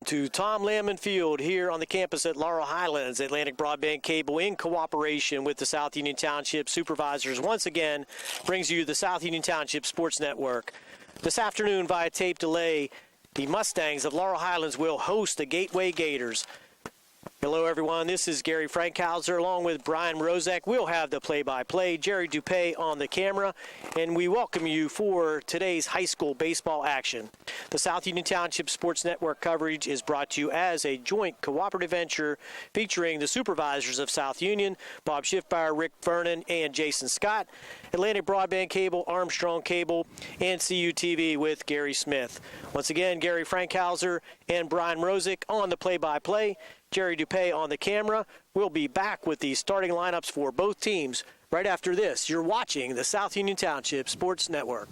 To Tom Lamon Field here on the campus at Laurel Highlands. Atlantic Broadband Cable, in cooperation with the South Union Township Supervisors, once again brings you the South Union Township Sports Network. This afternoon, via tape delay, the Mustangs of Laurel Highlands will host the Gateway Gators. Hello, everyone. This is Gary Frankhauser along with Brian Rozek. We'll have the play-by-play. Jerry Dupay on the camera, and we welcome you for today's high school baseball action. The South Union Township Sports Network coverage is brought to you as a joint cooperative venture featuring the supervisors of South Union, Bob Schiffbauer, Rick Vernon, and Jason Scott, Atlantic Broadband Cable, Armstrong Cable, and CUTV with Gary Smith. Once again, Gary Frankhauser and Brian Rozek on the play-by-play. Jerry Dupay on the camera. We'll be back with the starting lineups for both teams right after this. You're watching the South Union Township Sports Network.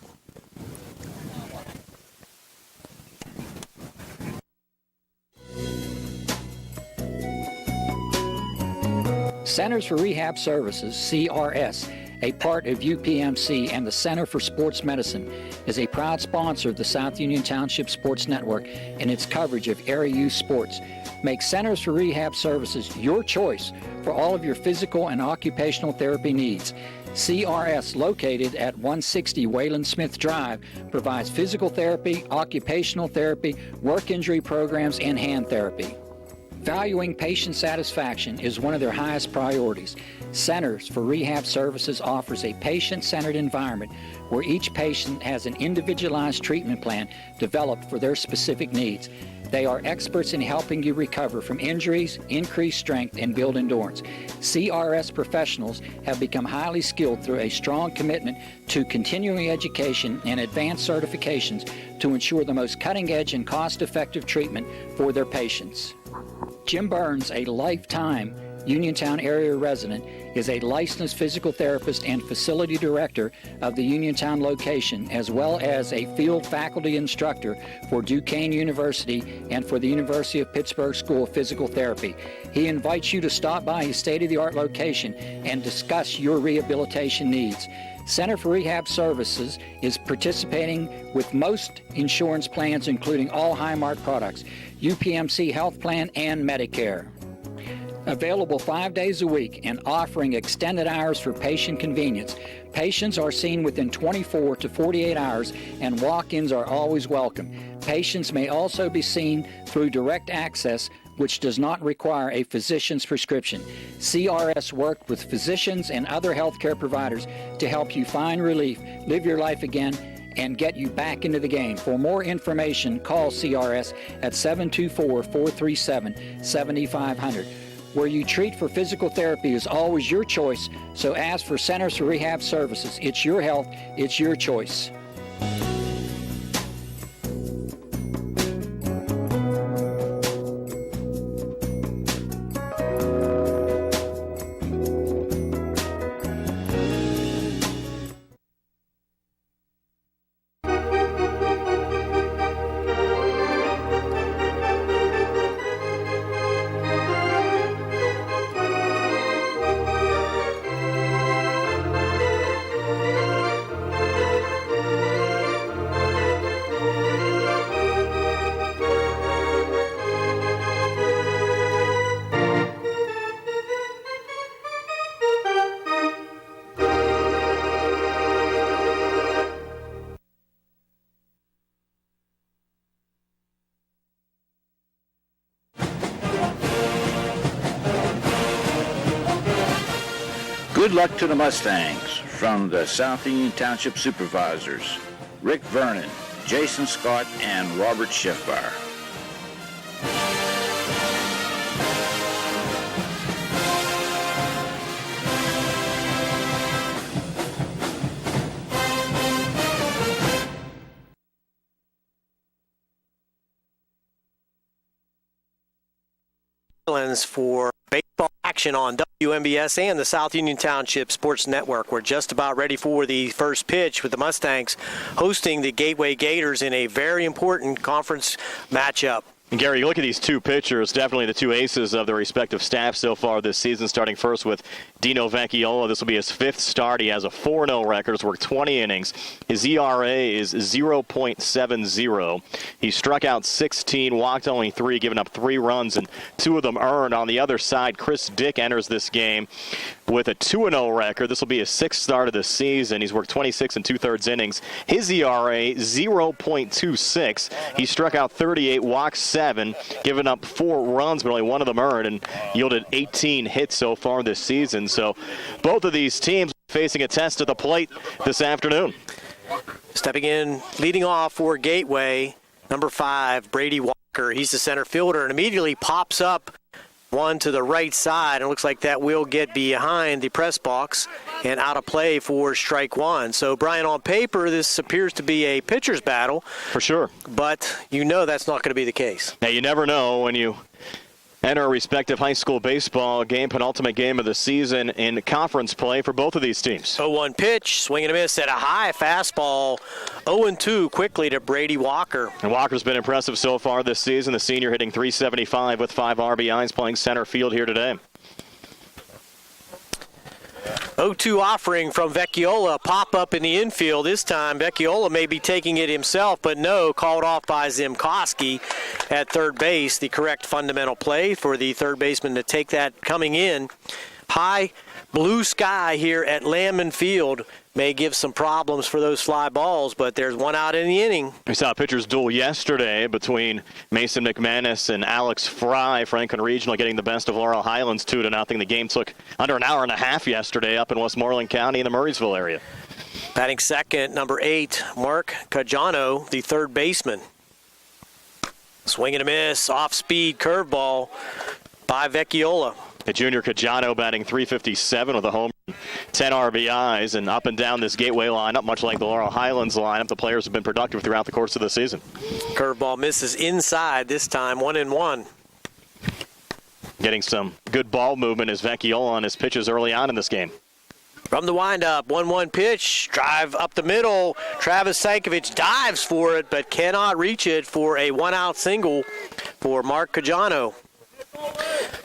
Centers for Rehab Services, CRS, a part of UPMC and the Center for Sports Medicine, is a proud sponsor of the South Union Township Sports Network and its coverage of area youth sports. Make Centers for Rehab Services your choice for all of your physical and occupational therapy needs. CRS, located at 160 Wayland Smith Drive, provides physical therapy, occupational therapy, work injury programs, and hand therapy. Valuing patient satisfaction is one of their highest priorities. Centers for Rehab Services offers a patient-centered environment where each patient has an individualized treatment plan developed for their specific needs. They are experts in helping you recover from injuries, increase strength, and build endurance. CRS professionals have become highly skilled through a strong commitment to continuing education and advanced certifications to ensure the most cutting-edge and cost-effective treatment for their patients. Jim Burns, a lifetime Uniontown area resident, is a licensed physical therapist and facility director of the Uniontown location, as well as a field faculty instructor for Duquesne University and for the University of Pittsburgh School of Physical Therapy. He invites you to stop by his state-of-the-art location and discuss your rehabilitation needs. Center for Rehab Services is participating with most insurance plans, including all Highmark products, UPMC Health Plan, and Medicare. Available 5 days a week and offering extended hours for patient convenience. Patients are seen within 24 to 48 hours, and walk-ins are always welcome. Patients may also be seen through direct access, which does not require a physician's prescription. CRS worked with physicians and other healthcare providers to help you find relief, live your life again, and get you back into the game. For more information, call CRS at 724-437-7500. Where you treat for physical therapy is always your choice, so ask for Centers for Rehab Services. It's your health, it's your choice. Good luck to the Mustangs from the South Union Township Supervisors, Rick Vernon, Jason Scott, and Robert Schiffbauer. For baseball action on WMBS and the South Union Township Sports Network. We're just about ready for the first pitch with the Mustangs hosting the Gateway Gators in a very important conference matchup. And Gary, you look at these two pitchers, definitely the two aces of their respective staff so far this season, starting first with Dino Vecchiola. This will be his 5th start. He has a 4-0 record. He's worked 20 innings. His ERA is 0.70. He struck out 16, walked only 3, giving up 3 runs, and 2 of them earned. On the other side, Chris Dick enters this game with a 2-0 record. This will be his 6th start of the season. He's worked 26 and 2/3 innings. His ERA, 0.26. He struck out 38, walked 7, given up 4 runs, but only 1 of them earned, and yielded 18 hits so far this season. So both of these teams facing a test at the plate this afternoon. Stepping in, leading off for Gateway, number 5, Brady Walker. He's the center fielder and immediately pops up one to the right side. It looks like that will get behind the press box and out of play for strike 1. So, Brian, on paper, this appears to be a pitcher's battle. For sure. But you know that's not going to be the case. Now, you never know when you enter a respective high school baseball game, penultimate game of the season in conference play for both of these teams. 0-1 pitch, swing and a miss at a high fastball. 0-2 quickly to Brady Walker. And Walker's been impressive so far this season. The senior hitting .375 with 5 RBIs, playing center field here today. 0-2 offering from Vecchiola. Pop up in the infield. This time Vecchiola may be taking it himself, but no, called off by Zimkowski at third base. The correct fundamental play for the third baseman to take that coming in. High blue sky here at Landman Field may give some problems for those fly balls, but there's one out in the inning. We saw a pitcher's duel yesterday between Mason McManus and Alex Fry. Franklin Regional getting the best of Laurel Highlands 2-0. The game took under an hour and a half yesterday up in Westmoreland County in the Murraysville area. Batting second, number 8, Mark Cajano, the third baseman. Swing and a miss, off-speed curveball by Vecchiola. The junior Cajano batting .357 with a home, 10 RBIs, and up and down this Gateway lineup, much like the Laurel Highlands lineup, the players have been productive throughout the course of the season. Curveball misses inside this time, 1-1. Getting some good ball movement is Vecchiola on his pitches early on in this game. From the windup, 1-1 pitch, drive up the middle. Travis Sankovic dives for it, but cannot reach it for a one-out single for Mark Cajano.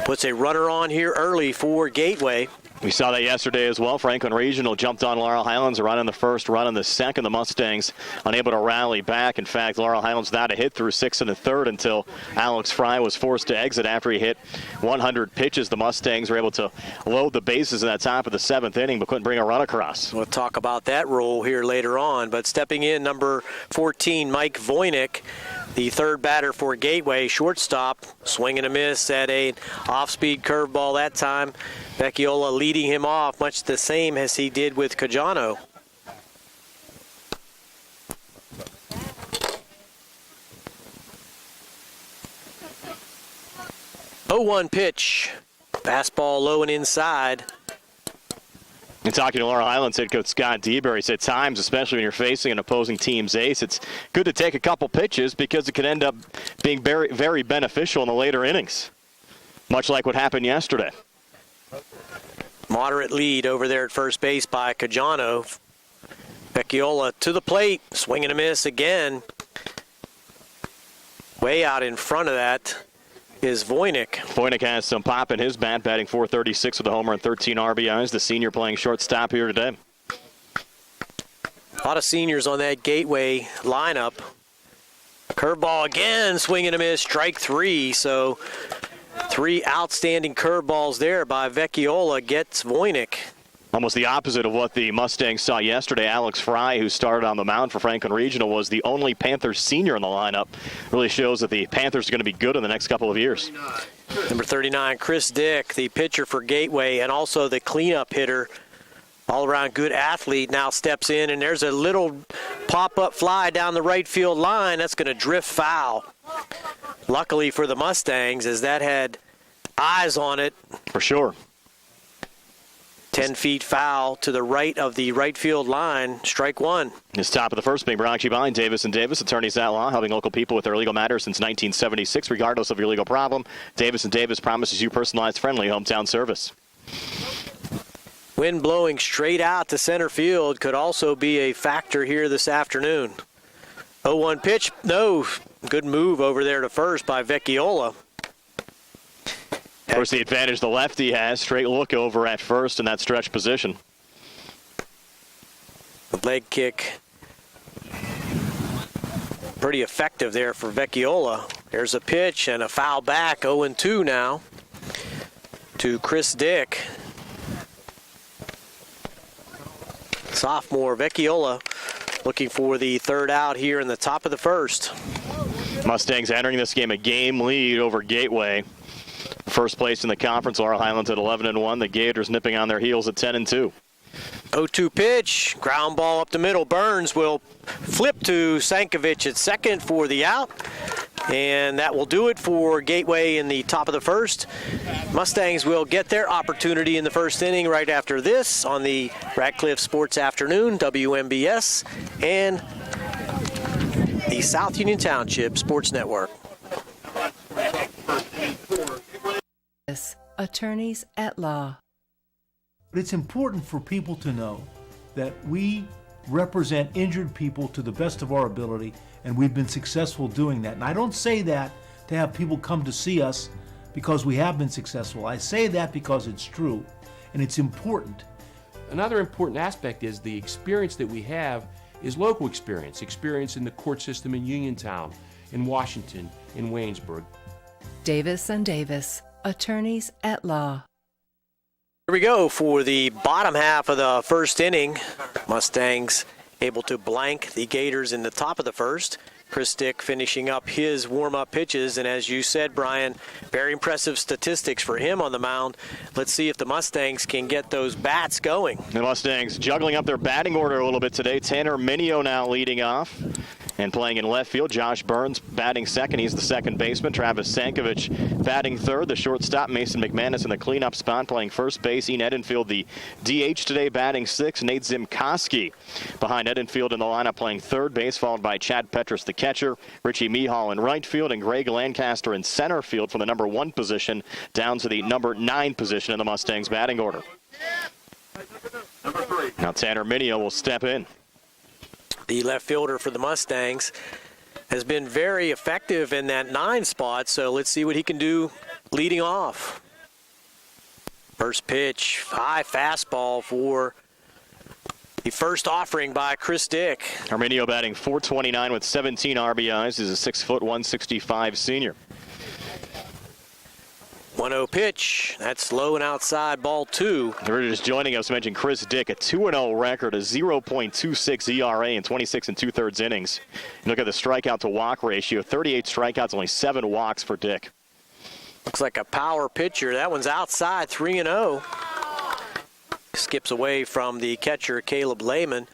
Puts a runner on here early for Gateway. We saw that yesterday as well. Franklin Regional jumped on Laurel Highlands, a run in the first, run in the second. The Mustangs unable to rally back. In fact, Laurel Highlands without a hit through 6 in the third until Alex Fry was forced to exit after he hit 100 pitches. The Mustangs were able to load the bases in that top of the 7th inning, but couldn't bring a run across. We'll talk about that role here later on. But stepping in, number 14, Mike Voynick, the third batter for Gateway, shortstop. Swing and a miss at a off-speed curveball that time. Vecchiola leading him off, much the same as he did with Cajano. .01 pitch. Fastball low and inside. And talking to Laurel Highlands head coach Scott DeBerry, he said times, especially when you're facing an opposing team's ace, it's good to take a couple pitches because it could end up being very, very beneficial in the later innings, much like what happened yesterday. Moderate lead over there at first base by Cajano. Vecchiola to the plate, swing and a miss again. Way out in front of that is Voynick. Voynick has some pop in his bat, batting .436 with a homer and 13 RBIs. The senior playing shortstop here today. A lot of seniors on that Gateway lineup. Curveball again, swing and a miss, strike 3. So 3 outstanding curveballs there by Vecchiola gets Voynick. Almost the opposite of what the Mustangs saw yesterday. Alex Fry, who started on the mound for Franklin Regional, was the only Panthers senior in the lineup. Really shows that the Panthers are going to be good in the next couple of years. Number 39, Chris Dick, the pitcher for Gateway and also the cleanup hitter. All-around good athlete now steps in, and there's a little pop-up fly down the right field line. That's going to drift foul. Luckily for the Mustangs, as that had eyes on it. For sure. 10 feet foul to the right of the right field line, strike 1. This top of the first being brought to you by Davis & Davis, attorneys at law, helping local people with their legal matters since 1976, regardless of your legal problem. Davis & Davis promises you personalized, friendly hometown service. Wind blowing straight out to center field could also be a factor here this afternoon. 0-1 pitch, no, Good move over there to first by Vecchiola. Of course, the advantage the lefty has, straight look over at first in that stretch position. The leg kick, pretty effective there for Vecchiola. There's a pitch and a foul back, 0-2 now to Chris Dick. Sophomore Vecchiola looking for the third out here in the top of the first. Mustangs entering this game a game lead over Gateway. First place in the conference, Laurel Highlands at 11-1. The Gators nipping on their heels at 10-2. 0-2 pitch, ground ball up the middle. Burns will flip to Sankovic at second for the out. And that will do it for Gateway in the top of the first. Mustangs will get their opportunity in the first inning right after this on the Radcliffe Sports Afternoon, WMBS, and the South Union Township Sports Network. Attorneys at law. But it's important for people to know that we represent injured people to the best of our ability, and we've been successful doing that. And I don't say that to have people come to see us because we have been successful. I say that because it's true, and it's important. Another important aspect is the experience that we have is local experience in the court system in Uniontown, in Washington, in Waynesburg. Davis and Davis, attorneys at law. Here we go for the bottom half of the first inning. Mustangs able to blank the Gators in the top of the first. Chris Dick finishing up his warm-up pitches, and as you said, Brian, very impressive statistics for him on the mound. Let's see if the Mustangs can get those bats going. The Mustangs juggling up their batting order a little bit today. Tanner Minio now leading off. And playing in left field, Josh Burns batting second. He's the second baseman. Travis Sankovic batting third. The shortstop, Mason McManus, in the cleanup spot playing first base. Ian Edenfield, the DH today, batting sixth. Nate Zimkoski behind Edenfield in the lineup playing third base, followed by Chad Petrus, the catcher. Richie Mihal in right field, and Greg Lancaster in center field from the number 1 position down to the number 9 position in the Mustangs batting order. Now Tanner Minio will step in. The left fielder for the Mustangs has been very effective in that 9 spot, so let's see what he can do leading off. First pitch, high fastball for the first offering by Chris Dick. Arminio batting .429 with 17 RBIs. He's a 6', 165 senior. 1-0 pitch. That's low and outside, ball 2. They're just joining us, mentioned Chris Dick, a 2-0 record, a 0.26 ERA in 26 2/3 innings. Look at the strikeout to walk ratio, 38 strikeouts, only 7 walks for Dick. Looks like a power pitcher. That one's outside, 3-0. Skips away from the catcher, Caleb Lehman.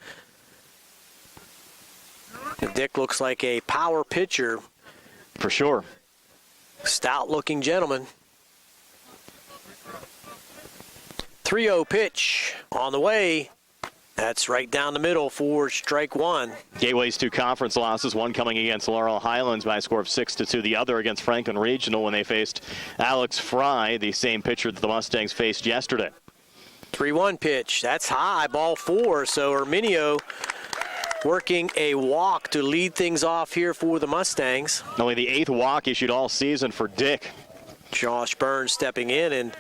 And Dick looks like a power pitcher. For sure. Stout-looking gentleman. 3-0 pitch on the way. That's right down the middle for strike 1. Gateway's 2 conference losses, one coming against Laurel Highlands by a score of 6-2, the other against Franklin Regional when they faced Alex Fry, the same pitcher that the Mustangs faced yesterday. 3-1 pitch. That's high, ball 4. So Arminio working a walk to lead things off here for the Mustangs. Only the 8th walk issued all season for Dick. Josh Burns stepping in, and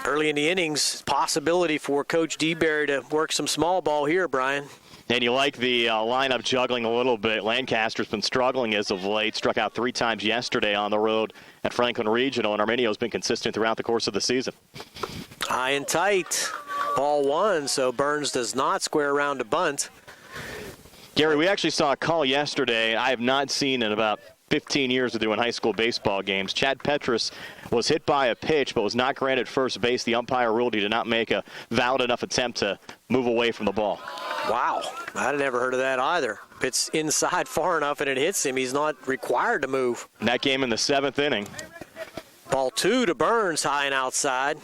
early in the innings, possibility for Coach DeBerry to work some small ball here, Brian. And you like the lineup juggling a little bit. Lancaster's been struggling as of late, struck out 3 times yesterday on the road at Franklin Regional, and Arminio's been consistent throughout the course of the season. High and tight, ball 1, so Burns does not square around to bunt. Gary, we actually saw a call yesterday I have not seen in about 15 years of doing high school baseball games. Chad Petrus was hit by a pitch but was not granted first base. The umpire ruled he did not make a valid enough attempt to move away from the ball. Wow, I'd never heard of that either. If it's inside far enough and it hits him, he's not required to move. And that game in the 7th inning. Ball 2 to Burns, high and outside.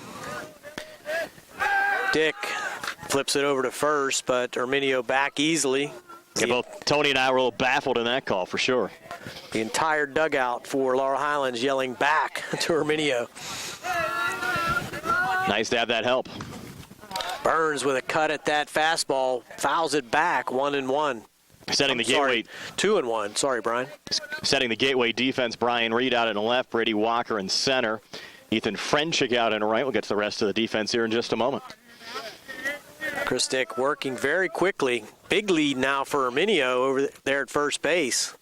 Dick flips it over to first, but Arminio back easily. Yeah, both Tony and I were a little baffled in that call, for sure. The entire dugout for Laurel Highlands yelling back to Arminio. Nice to have that help. Burns with a cut at that fastball, fouls it back, 1-1. Setting the gateway. 2-1. Sorry, Brian. Setting the gateway defense, Brian Reed out in the left, Brady Walker in center, Ethan Frenchick out in the right. We'll get to the rest of the defense here in just a moment. Chris Dick working very quickly. Big lead now for Herminio over there at first base.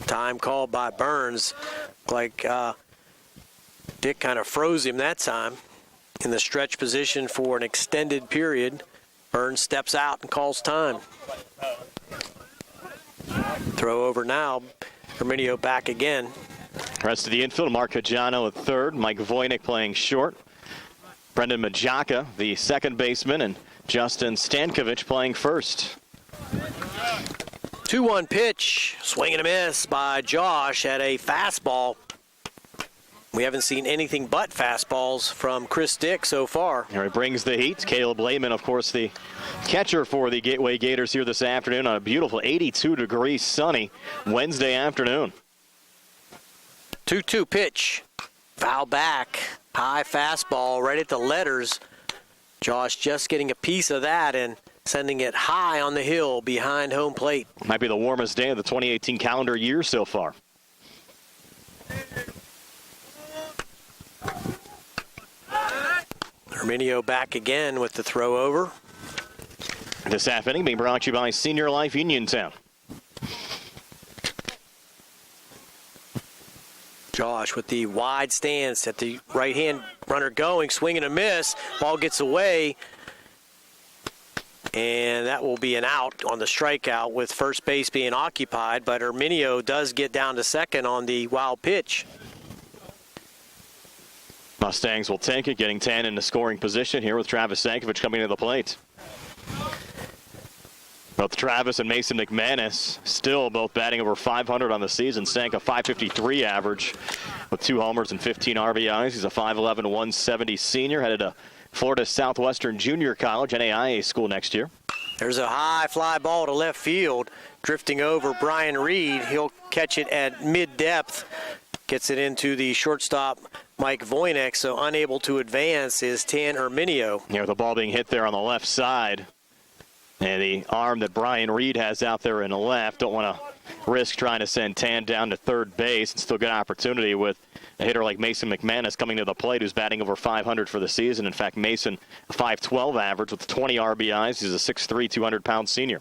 Time called by Burns. Like Dick kind of froze him that time in the stretch position for an extended period. Burns steps out and calls time. Throw over now. Herminio back again. Rest of the infield, Mark Cajano at third, Mike Voynick playing short, Brendan Majaka, the second baseman, and Justin Stankovic playing first. 2-1 pitch, swing and a miss by Josh at a fastball. We haven't seen anything but fastballs from Chris Dick so far. Here he brings the heat. Caleb Lehman, of course, the catcher for the Gateway Gators here this afternoon on a beautiful 82-degree sunny Wednesday afternoon. 2-2 pitch, foul back, high fastball right at the letters. Josh just getting a piece of that and sending it high on the hill behind home plate. Might be the warmest day of the 2018 calendar year so far. Herminio back again with the throw over. This half inning being brought to you by Senior Life Uniontown. Josh with the wide stance at the right-hand runner going, swing and a miss. Ball gets away, and that will be an out on the strikeout with first base being occupied, but Herminio does get down to second on the wild pitch. Mustangs will take it, getting 10 into scoring position here with Travis Stankovic coming to the plate. Both Travis and Mason McManus still both batting over 500 on the season. Stank a .553 average with 2 homers and 15 RBIs. He's a 5'11", 170 senior, headed to Florida Southwestern Junior College, NAIA school next year. There's a high fly ball to left field, drifting over Brian Reed. He'll catch it at mid-depth, gets it into the shortstop Mike Voynick, so unable to advance is Tan Herminio. Yeah, with the ball being hit there on the left side. And the arm that Brian Reed has out there in the left, don't want to risk trying to send Tan down to third base and still get an opportunity with a hitter like Mason McManus coming to the plate who's batting over 500 for the season. In fact, Mason, a .512 average with 20 RBIs. He's a 6'3", 200-pound senior.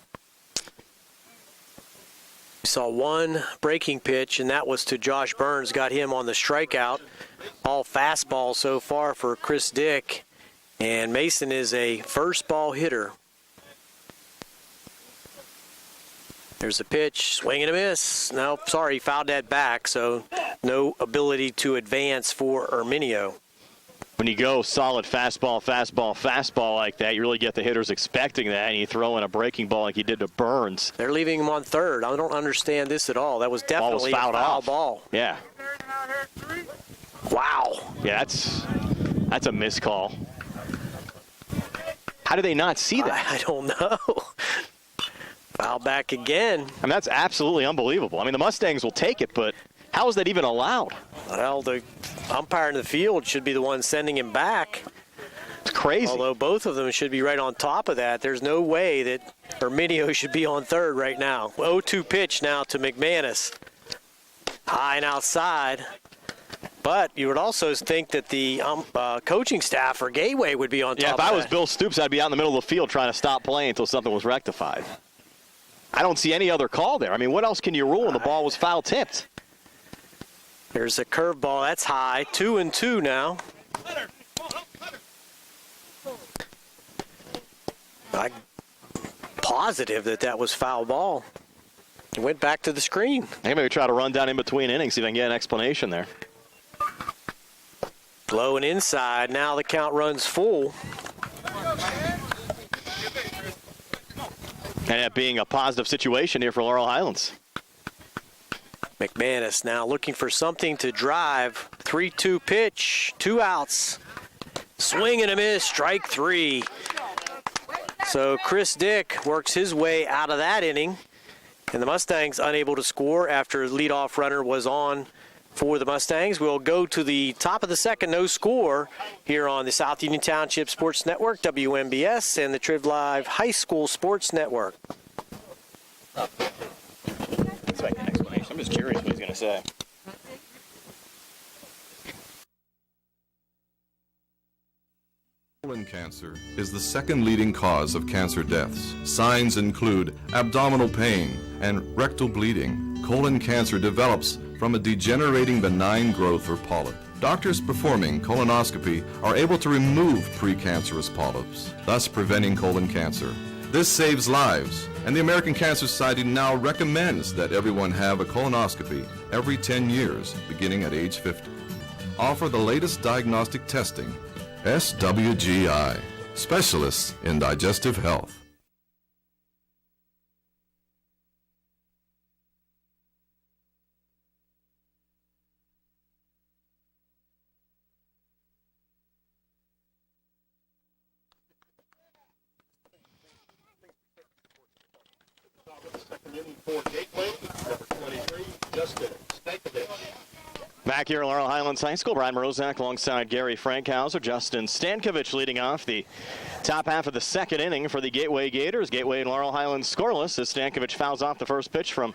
We saw one breaking pitch, and that was to Josh Burns, got him on the strikeout. All fastball so far for Chris Dick, and Mason is a first ball hitter. There's a pitch, swing and a miss. No, sorry, fouled that back, so no ability to advance for Herminio. When you go solid fastball, fastball, fastball like that, you really get the hitters expecting that, and you throw in a breaking ball like you did to Burns. They're leaving him on third. I don't understand this at all. That was definitely a foul ball. Yeah. Wow. Yeah, that's a missed call. How do they not see that? I don't know. Foul back again. I mean, that's absolutely unbelievable. I mean, the Mustangs will take it, but how is that even allowed? Well, the umpire in the field should be the one sending him back. It's crazy. Although both of them should be right on top of that. There's no way that Herminio should be on third right now. 0-2 pitch now to McManus. High and outside. But you would also think that the coaching staff for Gateway would be on top of that. Yeah, if I was Bill Stoops, I'd be out in the middle of the field trying to stop playing until something was rectified. I don't see any other call there. I mean, what else can you rule when the ball was foul tipped? There's a curveball. That's high. 2-2 now. I'm positive that was foul ball. It went back to the screen. Maybe we try to run down in between innings, see if I can get an explanation there. Low and inside. Now the count runs full. And that being a positive situation here for Laurel Highlands. McManus now looking for something to drive. 3-2 pitch. 2 outs. Swing and a miss. Strike 3. So Chris Dick works his way out of that inning. And the Mustangs unable to score after the leadoff runner was on for the Mustangs. We'll go to the top of the second, no score, here on the South Union Township Sports Network, WMBS, and the Triv Live High School Sports Network. Expect an explanation. I'm just curious what he's going to say. Colon cancer is the second leading cause of cancer deaths. Signs include abdominal pain and rectal bleeding. Colon cancer develops from a degenerating benign growth or polyp. Doctors performing colonoscopy are able to remove precancerous polyps, thus preventing colon cancer. This saves lives, and the American Cancer Society now recommends that everyone have a colonoscopy every 10 years, beginning at age 50. Offer the latest diagnostic testing. SWGI, specialists in digestive health. Back here at Laurel Highlands High School, Brian Morozak alongside Gary Frankhauser. Justin Stankovic leading off the top half of the second inning for the Gateway Gators. Gateway and Laurel Highlands scoreless as Stankovic fouls off the first pitch from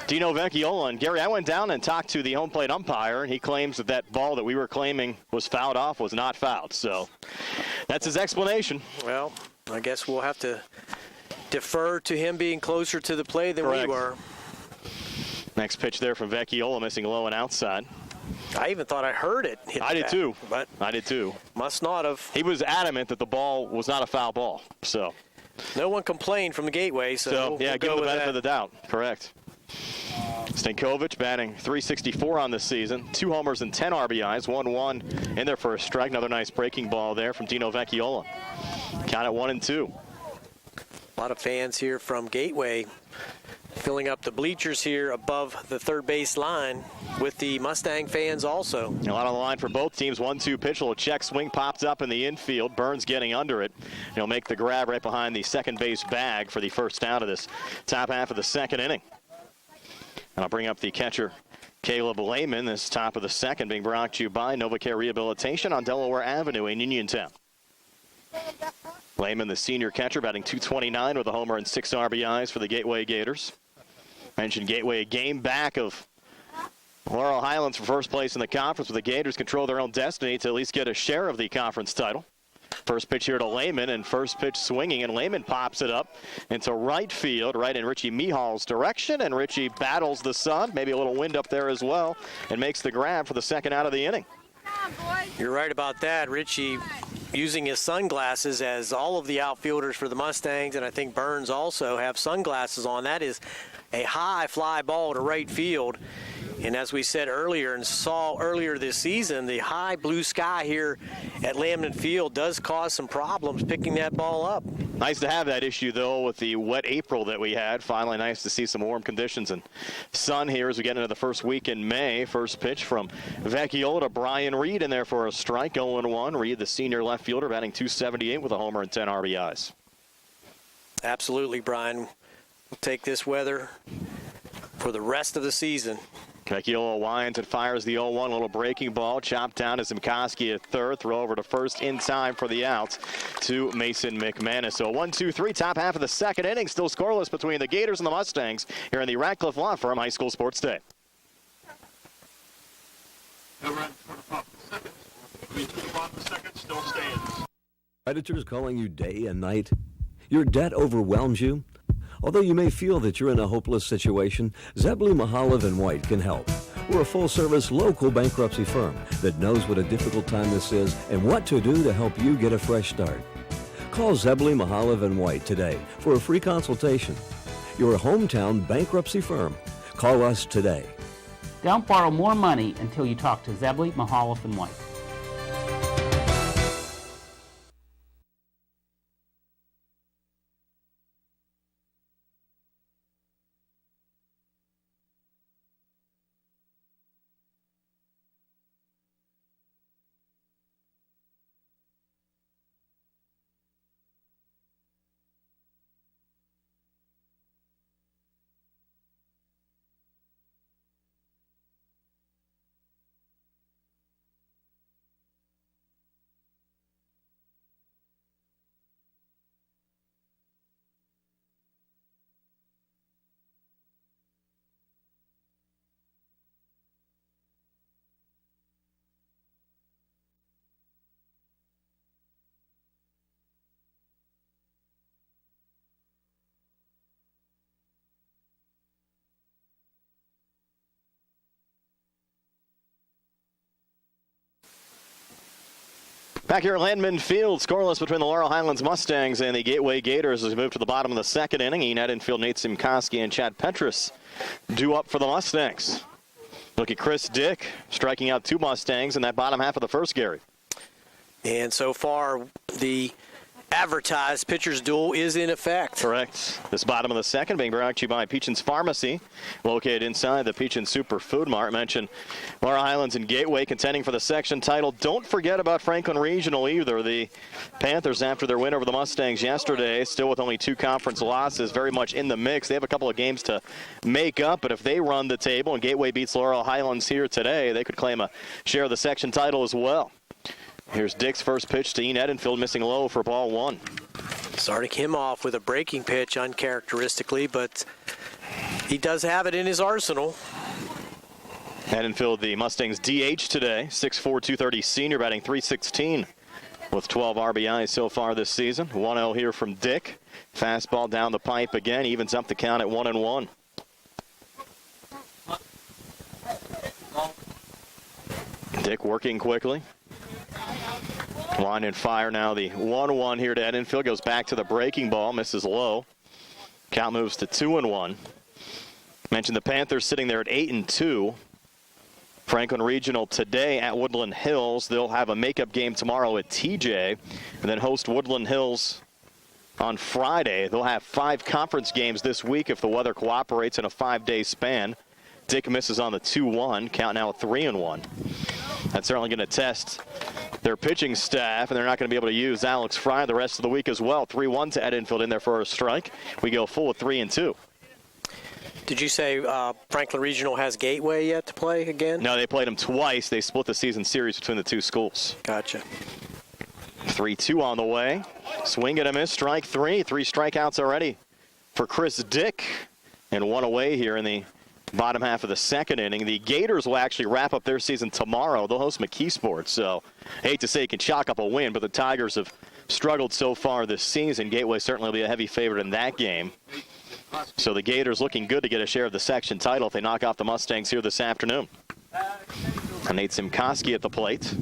Dino Vecchiola. And Gary, I went down and talked to the home plate umpire, and he claims that that ball that we were claiming was fouled off was not fouled. So that's his explanation. Well, I guess we'll have to defer to him being closer to the play than Correct. we were. Next pitch there from Vecchiola, missing low and outside. I even thought I heard it hit I the did bat, too. but I did too. must not have. He was adamant that the ball was not a foul ball. So No one complained from the Gateway, so we'll yeah, give go him the with benefit that. of the doubt. Correct. Stankovic batting .364 on this season. 2 homers and 10 RBIs. 1-1 in their first strike. Another nice breaking ball there from Dino Vecchiola. Count at 1-2. A lot of fans here from Gateway filling up the bleachers here above the third base line with the Mustang fans also. A lot on the line for both teams. 1-2 pitch. A little check swing popped up in the infield. Burns getting under it. He'll make the grab right behind the second base bag for the first out of this top half of the second inning. And I'll bring up the catcher, Caleb Lehman, this top of the second, being brought to you by NovaCare Rehabilitation on Delaware Avenue in Uniontown. Lehman, the senior catcher, batting .229 with a homer and 6 RBIs for the Gateway Gators. Mentioned Gateway, a game back of Laurel Highlands for first place in the conference, but the Gators control their own destiny to at least get a share of the conference title. First pitch here to Lehman, and first pitch swinging, and Lehman pops it up into right field, right in Richie Mihal's direction, and Richie battles the sun, maybe a little wind up there as well, and makes the grab for the second out of the inning. You're right about that. Richie using his sunglasses, as all of the outfielders for the Mustangs, and I think Burns also, have sunglasses on. That is a high fly ball to right field. And as we said earlier and saw earlier this season, the high blue sky here at Lamnon Field does cause some problems picking that ball up. Nice to have that issue, though, with the wet April that we had. Finally, nice to see some warm conditions and sun here as we get into the first week in May. First pitch from Vecchiola to Brian Reed in there for a strike, 0-1. Reed, the senior left fielder, batting .278 with a homer and 10 RBIs. Absolutely, Brian. We'll take this weather for the rest of the season. Vecchiola winds and fires the 0-1, little breaking ball, chopped down to Zimkoski at third, throw over to first in time for the out to Mason McManus. So 1-2-3, top half of the second inning, still scoreless between the Gators and the Mustangs here in the Ratcliffe Law Firm High School Sports Day. Creditors calling you day and night? Your debt overwhelms you? Although you may feel that you're in a hopeless situation, Zebley, Mahalev & White can help. We're a full-service local bankruptcy firm that knows what a difficult time this is and what to do to help you get a fresh start. Call Zebley, Mahalev & White today for a free consultation. Your hometown bankruptcy firm. Call us today. Don't borrow more money until you talk to Zebley, Mahalev & White. Back here at Landman Field, scoreless between the Laurel Highlands Mustangs and the Gateway Gators as we move to the bottom of the second inning. Ian Edenfield, Nate Simkoski, and Chad Petrus due up for the Mustangs. Look at Chris Dick striking out 2 Mustangs in that bottom half of the first, Gary. And so far, the advertised pitcher's duel is in effect. Correct. This bottom of the second being brought to you by Peachin's Pharmacy, located inside the Peachin Super Food Mart. Mentioned Laurel Highlands and Gateway contending for the section title. Don't forget about Franklin Regional either. The Panthers, after their win over the Mustangs yesterday, still with only 2 conference losses, very much in the mix. They have a couple of games to make up, but if they run the table and Gateway beats Laurel Highlands here today, they could claim a share of the section title as well. Here's Dick's first pitch to Ian Edenfield, missing low for ball 1. Starting him off with a breaking pitch uncharacteristically, but he does have it in his arsenal. Edenfield, the Mustangs DH today, 6'4", 230 senior, batting .316 with 12 RBIs so far this season. 1-0 here from Dick. Fastball down the pipe again, evens up the count at 1-1. Dick working quickly. Line and fire now. The 1-1 here to Edenfield. Goes back to the breaking ball. Misses low. Count moves to 2-1. Mentioned the Panthers sitting there at 8-2. Franklin Regional today at Woodland Hills. They'll have a makeup game tomorrow at TJ. And then host Woodland Hills on Friday. They'll have 5 conference games this week if the weather cooperates in a 5-day span. Dick misses on the 2-1. Count now at 3-1. That's certainly going to test their pitching staff, and they're not going to be able to use Alex Fry the rest of the week as well. 3-1 to Edenfield in there for a strike. We go full with 3-2. Did you say Franklin Regional has Gateway yet to play again? No, they played them twice. They split the season series between the 2 schools. Gotcha. 3-2 on the way. Swing and a miss, strike 3. 3 strikeouts already for Chris Dick, and 1 away here in the bottom half of the second inning. The Gators will actually wrap up their season tomorrow. They'll host McKeesport, so I hate to say it can chalk up a win, but the Tigers have struggled so far this season. Gateway certainly will be a heavy favorite in that game. So the Gators looking good to get a share of the section title if they knock off the Mustangs here this afternoon. And Nate Simkoski at the plate.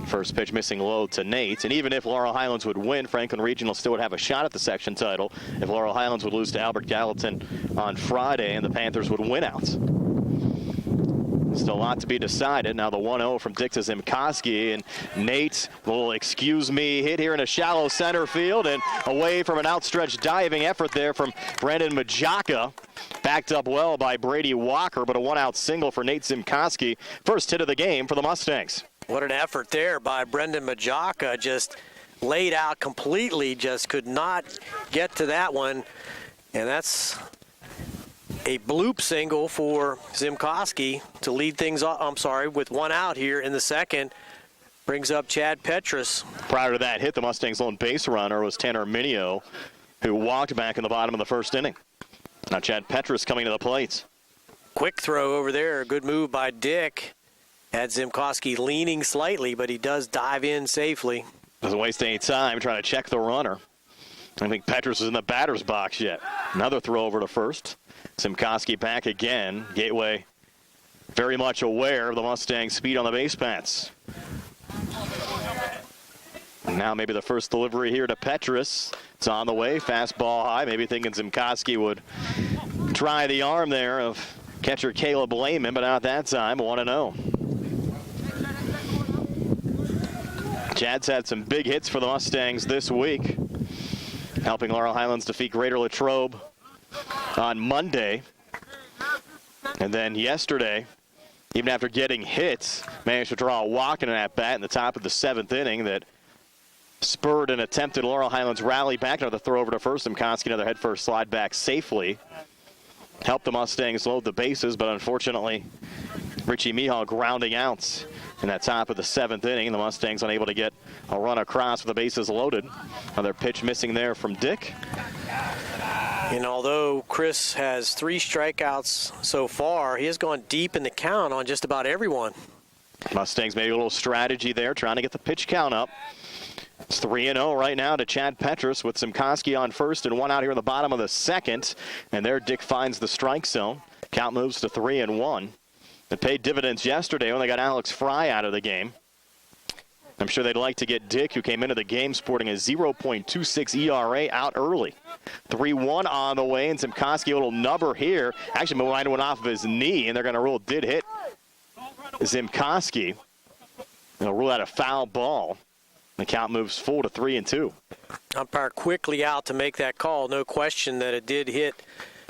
First pitch missing low to Nate. And even if Laurel Highlands would win, Franklin Regional still would have a shot at the section title if Laurel Highlands would lose to Albert Gallatin on Friday and the Panthers would win out. Still a lot to be decided. Now the 1-0 from Dick to Simkoski, and Nate will excuse me hit here in a shallow center field and away from an outstretched diving effort there from Brandon Majaka. Backed up well by Brady Walker, but a 1-out single for Nate Simkoski. First hit of the game for the Mustangs. What an effort there by Brendan Majaka. Just laid out completely, just could not get to that one. And that's a bloop single for Simkoski to lead things off, with 1 out here in the second. Brings up Chad Petrus. Prior to that hit, the Mustangs' lone base runner was Tanner Minio, who walked back in the bottom of the first inning. Now Chad Petrus coming to the plate. Quick throw over there. Good move by Dick. Had Simkoski leaning slightly, but he does dive in safely. Doesn't waste any time trying to check the runner. I think Petrus is in the batter's box yet. Another throw over to first. Simkoski back again. Gateway very much aware of the Mustangs' speed on the base paths. Now maybe the first delivery here to Petrus. It's on the way. Fastball high. Maybe thinking Simkoski would try the arm there of catcher Caleb Lehman, but not that time. 1-0. Chad's had some big hits for the Mustangs this week, helping Laurel Highlands defeat Greater Latrobe on Monday. And then yesterday, even after getting hits, managed to draw a walk in an at-bat in the top of the 7th inning that spurred an attempted Laurel Highlands rally back. Another throw over to first. Simkoski, another head-first slide back safely. Helped the Mustangs load the bases, but unfortunately, Richie Mihal grounding out in that top of the 7th inning. The Mustangs unable to get a run across with the bases loaded. Another pitch missing there from Dick. And although Chris has 3 strikeouts so far, he has gone deep in the count on just about everyone. Mustangs maybe a little strategy there, trying to get the pitch count up. It's 3-0 right now to Chad Petrus with Simkoski on first and 1 out here in the bottom of the second. And there Dick finds the strike zone. Count moves to 3-1. It paid dividends yesterday when they got Alex Fry out of the game. I'm sure they'd like to get Dick, who came into the game sporting a 0.26 ERA, out early. 3-1 on the way, and Zimkoski, a little nubber here. Actually, might went off of his knee, and they're going to rule did hit Zimkoski. They'll rule out a foul ball. The count moves full to 3-2. Umpire quickly out to make that call. No question that it did hit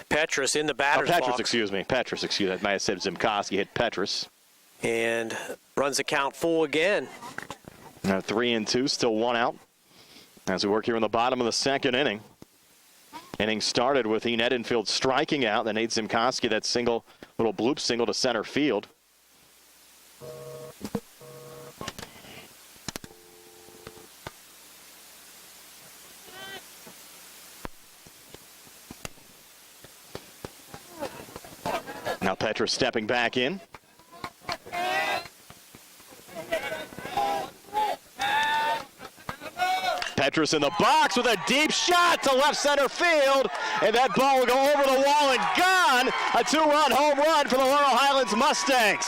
Petrus in the batter's box. Petrus, excuse me. I might have said Zimkoski hit Petrus. And runs the count full again. Now 3-2, still one out. As we work here in the bottom of the second inning. Inning started with Ian Edenfield striking out. Then Nate Zimkoski, that single, little bloop single to center field. Now Petrus stepping back in. Petrus in the box with a deep shot to left center field, and that ball will go over the wall and gone. A 2-run home run for the Laurel Highlands Mustangs.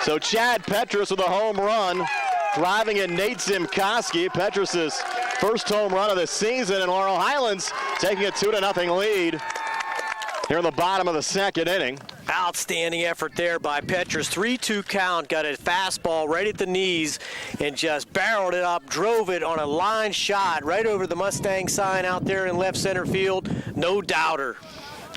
So Chad Petrus with a home run, driving in Nate Zimkoski. Petrus's first home run of the season, and Laurel Highlands taking a 2-0 lead here in the bottom of the second inning. Outstanding effort there by Petrus. 3-2 count, got a fastball right at the knees and just barreled it up, drove it on a line shot right over the Mustang sign out there in left center field. No doubter.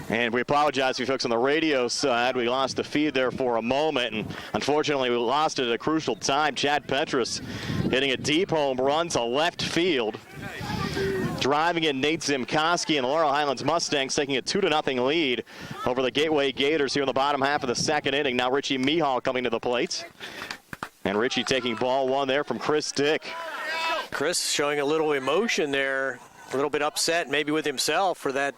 And we apologize to you folks on the radio side. We lost the feed there for a moment, and unfortunately we lost it at a crucial time. Chad Petrus hitting a deep home run to left field, driving in Nate Zimkoski, and the Laurel Highlands Mustangs taking a 2-0 lead over the Gateway Gators here in the bottom half of the second inning. Now Richie Mihal coming to the plate, and Richie taking ball one there from Chris Dick. Chris showing a little emotion there, a little bit upset maybe with himself for that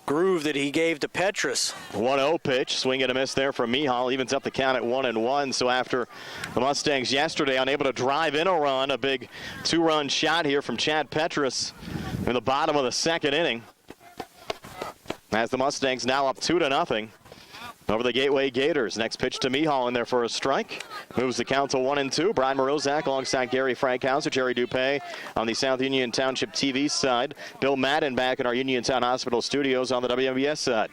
groove that he gave to Petrus. 1-0 pitch, swing and a miss there from Mihal, evens up the count at 1-1. So after the Mustangs yesterday unable to drive in a run, a big 2-run shot here from Chad Petrus in the bottom of the second inning, as the Mustangs now up 2-0 over the Gateway Gators. Next pitch to Mihal in there for a strike. Moves the count to 1-2. Brian Morozak alongside Gary Frankhauser, Jerry Dupay on the South Union Township TV side. Bill Madden back in our Uniontown Hospital studios on the WMBS side.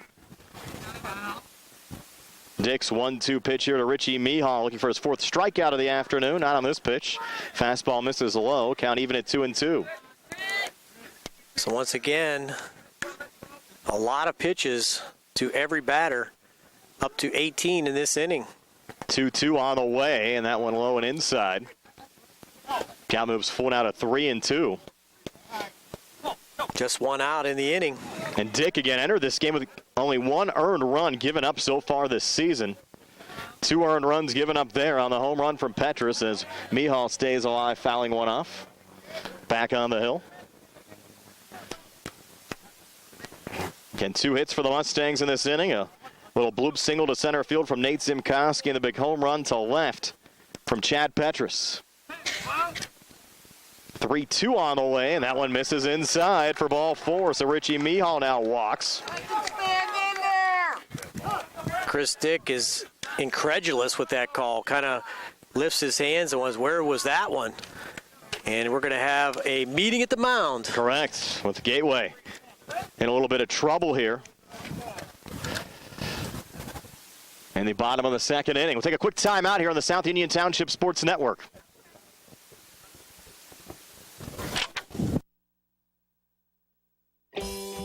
Dick's 1-2 pitch here to Richie Mihal, looking for his fourth strikeout of the afternoon. Not on this pitch. Fastball misses low. Count even at 2-2. So once again, a lot of pitches to every batter. Up to 18 in this inning. 2-2 on the way, and that one low and inside. Count moves full now to 3-2. Just one out in the inning. And Dick again entered this game with only one earned run given up so far this season. 2 earned runs given up there on the home run from Petrus as Mihal stays alive, fouling one off. Back on the hill. Again, 2 hits for the Mustangs in this inning. A little bloop single to center field from Nate Zimkoski, and the big home run to left from Chad Petrus. 3-2 on the way, and that one misses inside for ball 4. So Richie Mihal now walks. Chris Dick is incredulous with that call. Kind of lifts his hands and where was that one? And we're going to have a meeting at the mound. Correct, with Gateway in a little bit of trouble here in the bottom of the second inning. We'll take a quick timeout here on the South Union Township Sports Network.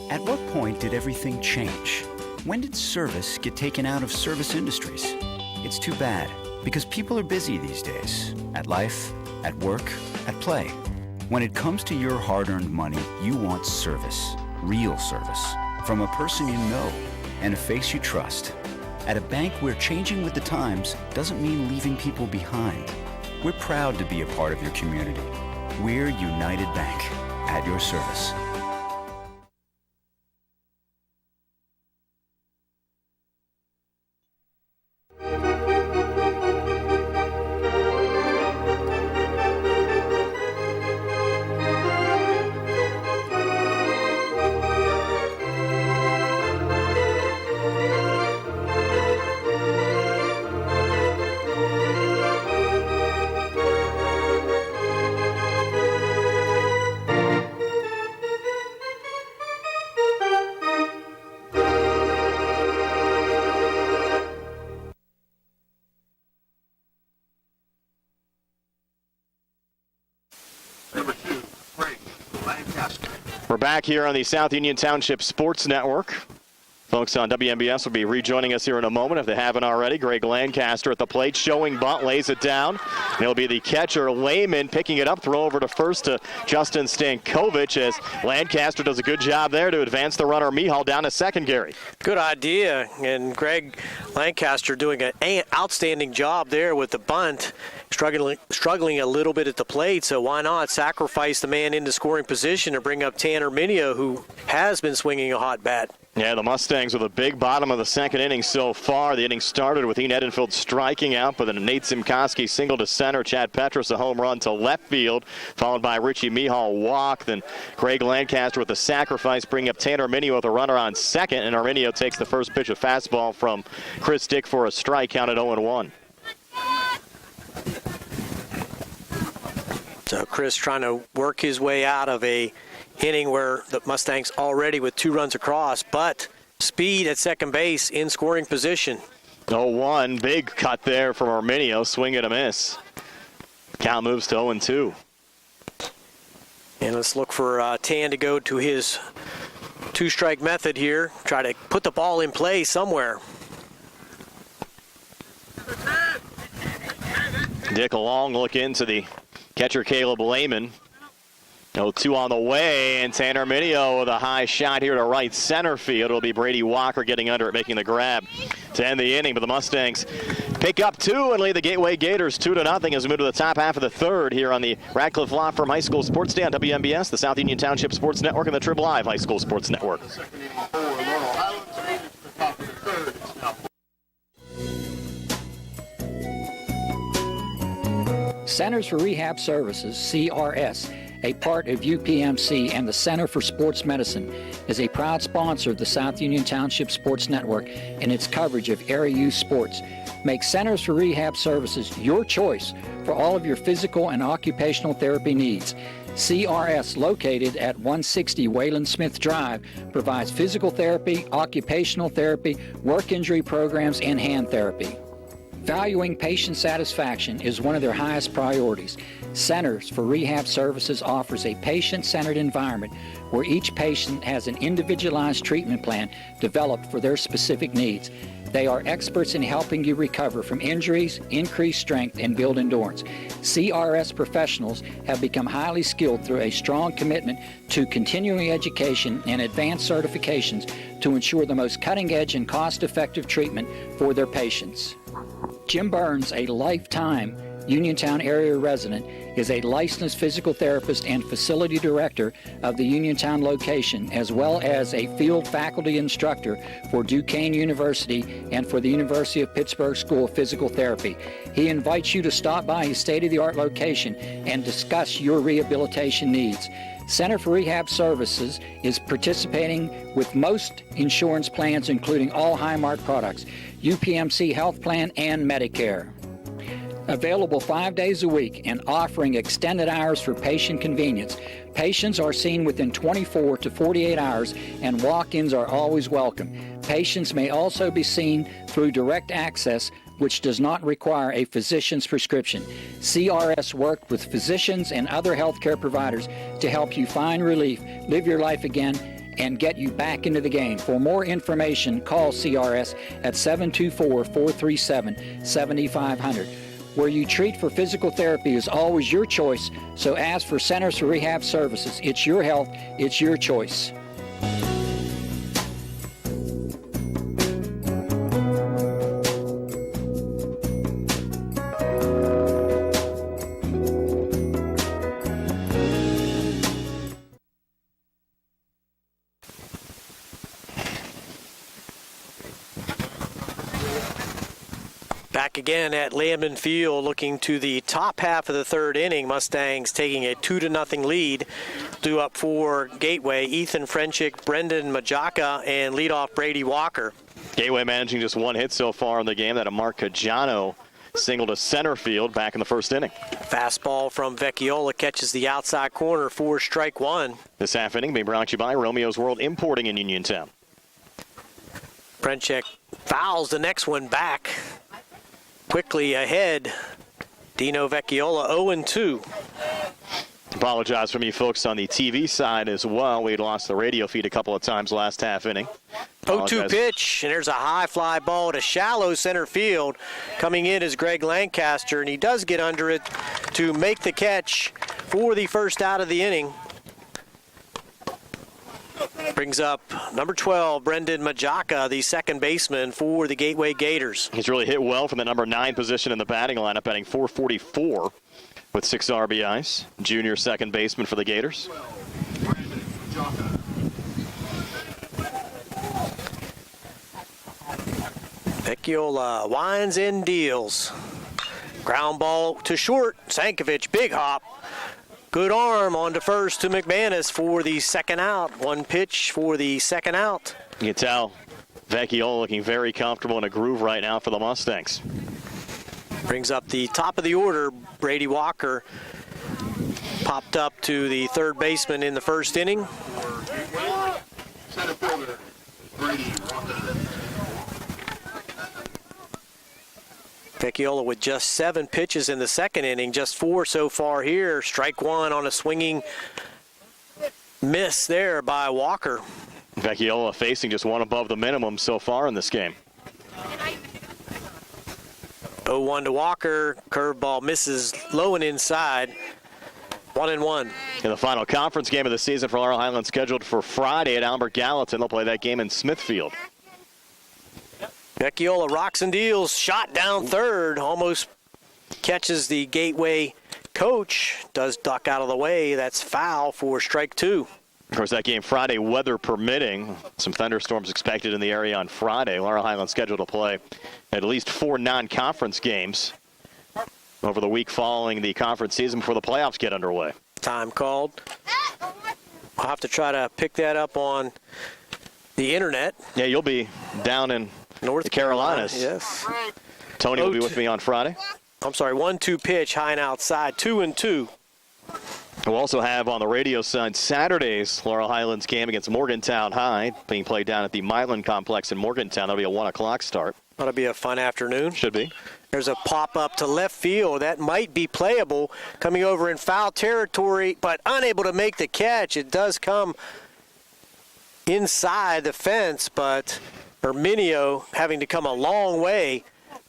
At what point did everything change? When did service get taken out of service industries? It's too bad, because people are busy these days. At life, at work, at play. When it comes to your hard-earned money, you want service. Real service. From a person you know and a face you trust. At a bank where changing with the times doesn't mean leaving people behind. We're proud to be a part of your community. We're United Bank, at your service. We're back here on the South Union Township Sports Network. Folks on WMBS will be rejoining us here in a moment if they haven't already. Greg Lancaster at the plate, showing bunt, lays it down. And it'll be the catcher, Lehman, picking it up, throw over to first to Justin Stankovic as Lancaster does a good job there to advance the runner, Mihal, down to second, Gary. Good idea, and Greg Lancaster doing an outstanding job there with the bunt. Struggling a little bit at the plate, so why not sacrifice the man into scoring position and bring up Tanner Minio, who has been swinging a hot bat. Yeah, the Mustangs with a big bottom of the second inning so far. The inning started with Ian Edenfield striking out, but then Nate Simkoski single to center. Chad Petrus a home run to left field, followed by Richie Mihal walk. Then Greg Lancaster with the sacrifice, bring up Tanner Minio with a runner on second, and Arminio takes the first pitch of fastball from Chris Dick for a strike, counted 0-1. So Chris trying to work his way out of a inning where the Mustangs already with 2 runs across, but speed at second base in scoring position. 0-1, big cut there from Arminio, swing and a miss. Count moves to 0-2. And let's look for Tan to go to his 2-strike method here, try to put the ball in play somewhere. Dick a long look into the catcher Caleb Lehman. 0-2 on the way, and Tanner Minio with a high shot here to right center field. It'll be Brady Walker getting under it, making the grab to end the inning. But the Mustangs pick up 2 and lead the Gateway Gators 2-0 as we move to the top half of the third here on the Radcliffe Law Firm High School Sports Day on WMBS, the South Union Township Sports Network, and the Trib Live High School Sports Network. Centers for Rehab Services, CRS, a part of UPMC and the Center for Sports Medicine, is a proud sponsor of the South Union Township Sports Network and its coverage of area youth sports. Make Centers for Rehab Services your choice for all of your physical and occupational therapy needs. CRS, located at 160 Wayland Smith Drive, provides physical therapy, occupational therapy, work injury programs, and hand therapy. Valuing patient satisfaction is one of their highest priorities. Centers for Rehab Services offers a patient-centered environment where each patient has an individualized treatment plan developed for their specific needs. They are experts in helping you recover from injuries, increase strength, and build endurance. CRS professionals have become highly skilled through a strong commitment to continuing education and advanced certifications to ensure the most cutting-edge and cost-effective treatment for their patients. Jim Burns, a lifetime Uniontown area resident, is a licensed physical therapist and facility director of the Uniontown location, as well as a field faculty instructor for Duquesne University and for the University of Pittsburgh School of Physical Therapy. He invites you to stop by his state-of-the-art location and discuss your rehabilitation needs. Center for Rehab Services is participating with most insurance plans, including all Highmark products, UPMC Health Plan, and Medicare. Available 5 days a week and offering extended hours for patient convenience. Patients are seen within 24 to 48 hours, and walk-ins are always welcome. Patients may also be seen through direct access, which does not require a physician's prescription. CRS worked with physicians and other healthcare providers to help you find relief, live your life again, and get you back into the game. For more information, call CRS at 724-437-7500. Where you treat for physical therapy is always your choice, so ask for Centers for Rehab Services. It's your health, it's your choice. Back again at Landman Field, looking to the top half of the third inning. Mustangs taking a 2-0 lead. Due up for Gateway, Ethan Frenchick, Brendan Majaka, and leadoff Brady Walker. Gateway managing just 1 hit so far in the game. That a Mark Cajano single to center field back in the first inning. Fastball from Vecchiola catches the outside corner for strike 1. This half inning being brought to you by Romeo's World Importing in Uniontown. Frenchick fouls the next one back. Quickly ahead, Dino Vecchiola 0-2. Apologize from you folks on the TV side as well. We had lost the radio feed a couple of times last half inning. 0-2 pitch, and there's a high fly ball to shallow center field. Coming in is Greg Lancaster, and he does get under it to make the catch for the first out of the inning. Brings up number 12, Brendan Majaka, the second baseman for the Gateway Gators. He's really hit well from the number 9 position in the batting lineup, batting .444 with 6 RBIs. Junior second baseman for the Gators. Vecchiola winds and deals. Ground ball to short. Sankovic, big hop. Good arm on to first to McManus for the second out. One pitch for the second out. You can tell Vecchiola looking very comfortable in a groove right now for the Mustangs. Brings up the top of the order. Brady Walker popped up to the third baseman in the first inning. Vecchiola with just 7 pitches in the second inning, just 4 so far here. Strike one on a swinging miss there by Walker. Vecchiola facing just one above the minimum so far in this game. 0-1 to Walker. Curveball misses low and inside. 1-1. In the final conference game of the season for Laurel Highlands, scheduled for Friday at Albert Gallatin. They'll play that game in Smithfield. Vecchiola rocks and deals, shot down third, almost catches the Gateway coach, does duck out of the way. That's foul for strike 2. Of course, that game Friday, weather permitting. Some thunderstorms expected in the area on Friday. Laurel Highlands scheduled to play at least 4 non-conference games over the week following the conference season before the playoffs get underway. Time called. I'll have to try to pick that up on the internet. Yeah, you'll be down in North Carolinas. Yes. Tony will be with me on Friday. I'm sorry, 1-2 pitch, high and outside, 2-2. We'll also have on the radio side Saturday's Laurel Highlands game against Morgantown High, being played down at the Milan Complex in Morgantown. That'll be a 1 o'clock start. That'll be a fun afternoon. Should be. There's a pop-up to left field. That might be playable, coming over in foul territory, but unable to make the catch. It does come inside the fence, but Herminio having to come a long way,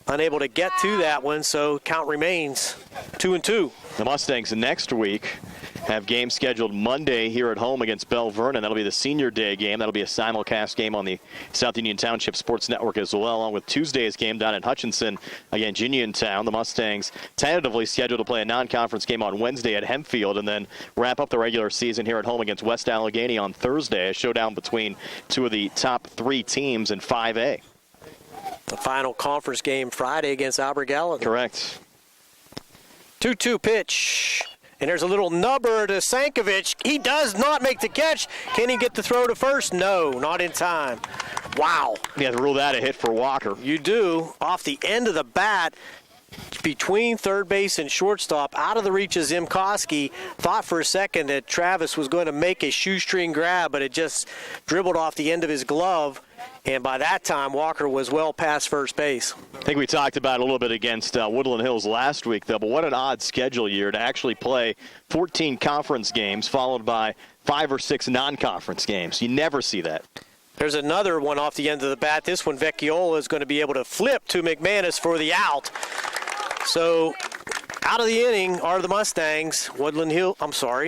unable to get to that one, so count remains 2-2. The Mustangs next week have games scheduled Monday here at home against Bell Vernon. That'll be the senior day game. That'll be a simulcast game on the South Union Township Sports Network as well, along with Tuesday's game down in Hutchinson against Uniontown. The Mustangs tentatively scheduled to play a non-conference game on Wednesday at Hempfield and then wrap up the regular season here at home against West Allegheny on Thursday, a showdown between 2 of the top 3 teams in 5A. The final conference game Friday against Albert Gallatin. Correct. 2-2 pitch. And there's a little nubber to Sankovic. He does not make the catch. Can he get the throw to first? No, not in time. Wow. You have to rule that a hit for Walker. You do. Off the end of the bat, between third base and shortstop, out of the reach of Zimkowski. Thought for a second that Travis was going to make a shoestring grab, but it just dribbled off the end of his glove. And by that time, Walker was well past first base. I think we talked about it a little bit against Woodland Hills last week, though, but what an odd schedule year to actually play 14 conference games followed by 5 or 6 non-conference games. You never see that. There's another one off the end of the bat. This one, Vecchiola is going to be able to flip to McManus for the out. So out of the inning are the Mustangs.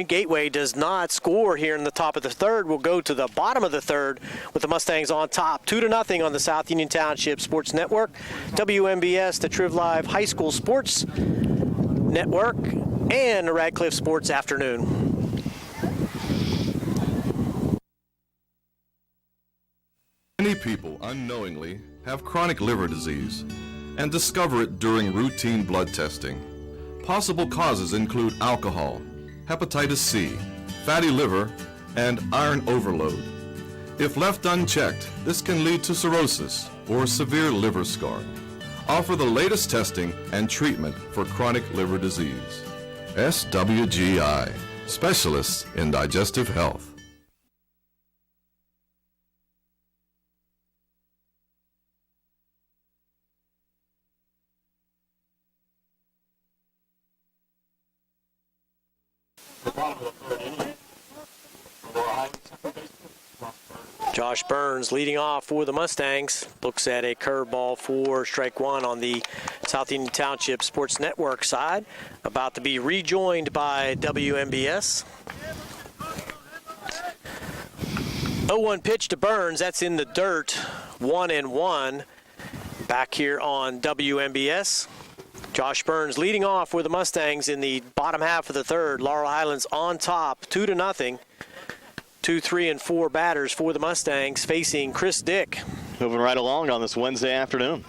Gateway does not score here in the top of the third. We'll go to the bottom of the third with the Mustangs on top, 2-0 on the South Union Township Sports Network, WMBS, the Triv Live High School Sports Network, and the Radcliffe Sports Afternoon. Many people unknowingly have chronic liver disease and discover it during routine blood testing. Possible causes include alcohol, hepatitis C, fatty liver, and iron overload. If left unchecked, this can lead to cirrhosis or severe liver scarring. Offer the latest testing and treatment for chronic liver disease. SWGI, specialists in digestive health. Josh Burns leading off for the Mustangs. Looks at a curveball for strike one on the South Union Township Sports Network side. About to be rejoined by WMBS. 0-1 pitch to Burns. That's in the dirt. 1-1. Back here on WMBS. Josh Burns leading off for the Mustangs in the bottom half of the third. Laurel Highlands on top, 2-0. 2, 3, and 4 batters for the Mustangs facing Chris Dick. Moving right along on this Wednesday afternoon.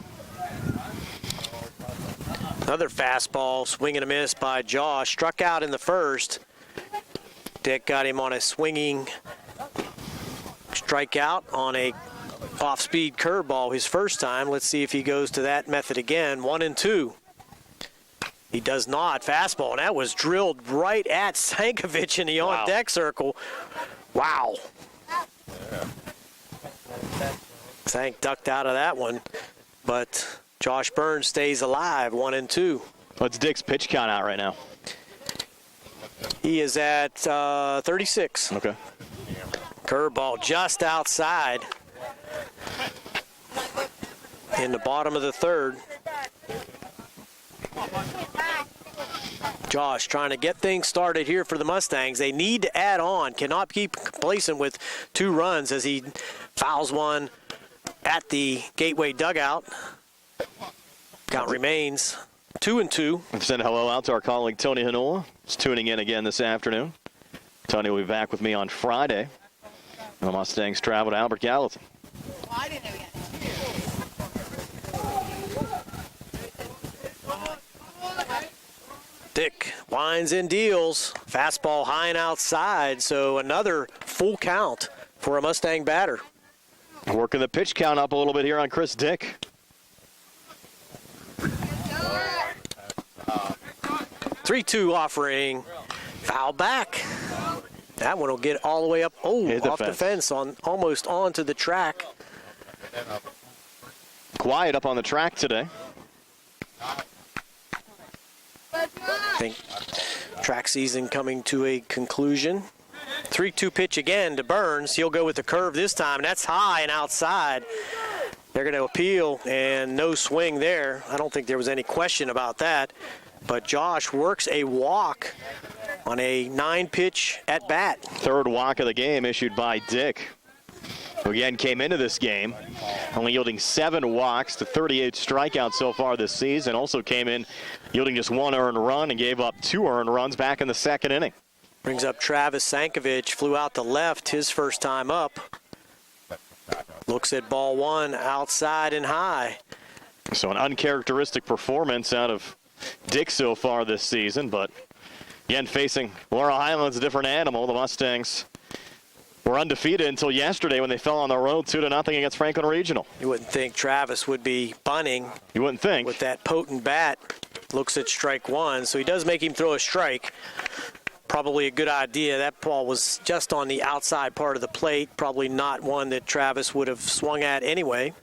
Another fastball, swing and a miss by Josh. Struck out in the first. Dick got him on a swinging strikeout on a off-speed curveball his first time. Let's see if he goes to that method again. 1-2. He does not. Fastball, and that was drilled right at Sankovic in the on-deck circle. Wow. Sank ducked out of that one, but Josh Burns stays alive, 1-2. What's Dick's pitch count out right now? He is at 36. Okay. Curveball just outside in the bottom of the third. Josh trying to get things started here for the Mustangs. They need to add on. Cannot keep complacent with 2 runs as he fouls one at the Gateway dugout. Count remains 2-2. Send a hello out to our colleague Tony Hanoa. He's tuning in again this afternoon. Tony will be back with me on Friday. The Mustangs travel to Albert Gallatin. Dick winds and deals. Fastball high and outside, so another full count for a Mustang batter. Working the pitch count up a little bit here on Chris Dick. 3-2 offering. Foul back. That one will get all the way up. Off the fence, on almost onto the track. Quiet up on the track today. I think track season coming to a conclusion. 3-2 pitch again to Burns. He'll go with the curve this time, and that's high and outside. They're going to appeal, and no swing there. I don't think there was any question about that. But Josh works a walk on a 9-pitch at-bat. Third walk of the game issued by Dick, who again came into this game only yielding 7 walks to 38 strikeouts so far this season. Also came in yielding just 1 earned run and gave up 2 earned runs back in the second inning. Brings up Travis Sankovic, flew out to left his first time up. Looks at ball one, outside and high. So an uncharacteristic performance out of Dick so far this season, but again facing Laurel Highlands, a different animal. The Mustangs were undefeated until yesterday when they fell on the road 2-0 against Franklin Regional. You wouldn't think Travis would be bunting. You wouldn't think. With that potent bat. Looks at strike one, so he does make him throw a strike. Probably a good idea. That ball was just on the outside part of the plate. Probably not one that Travis would have swung at anyway.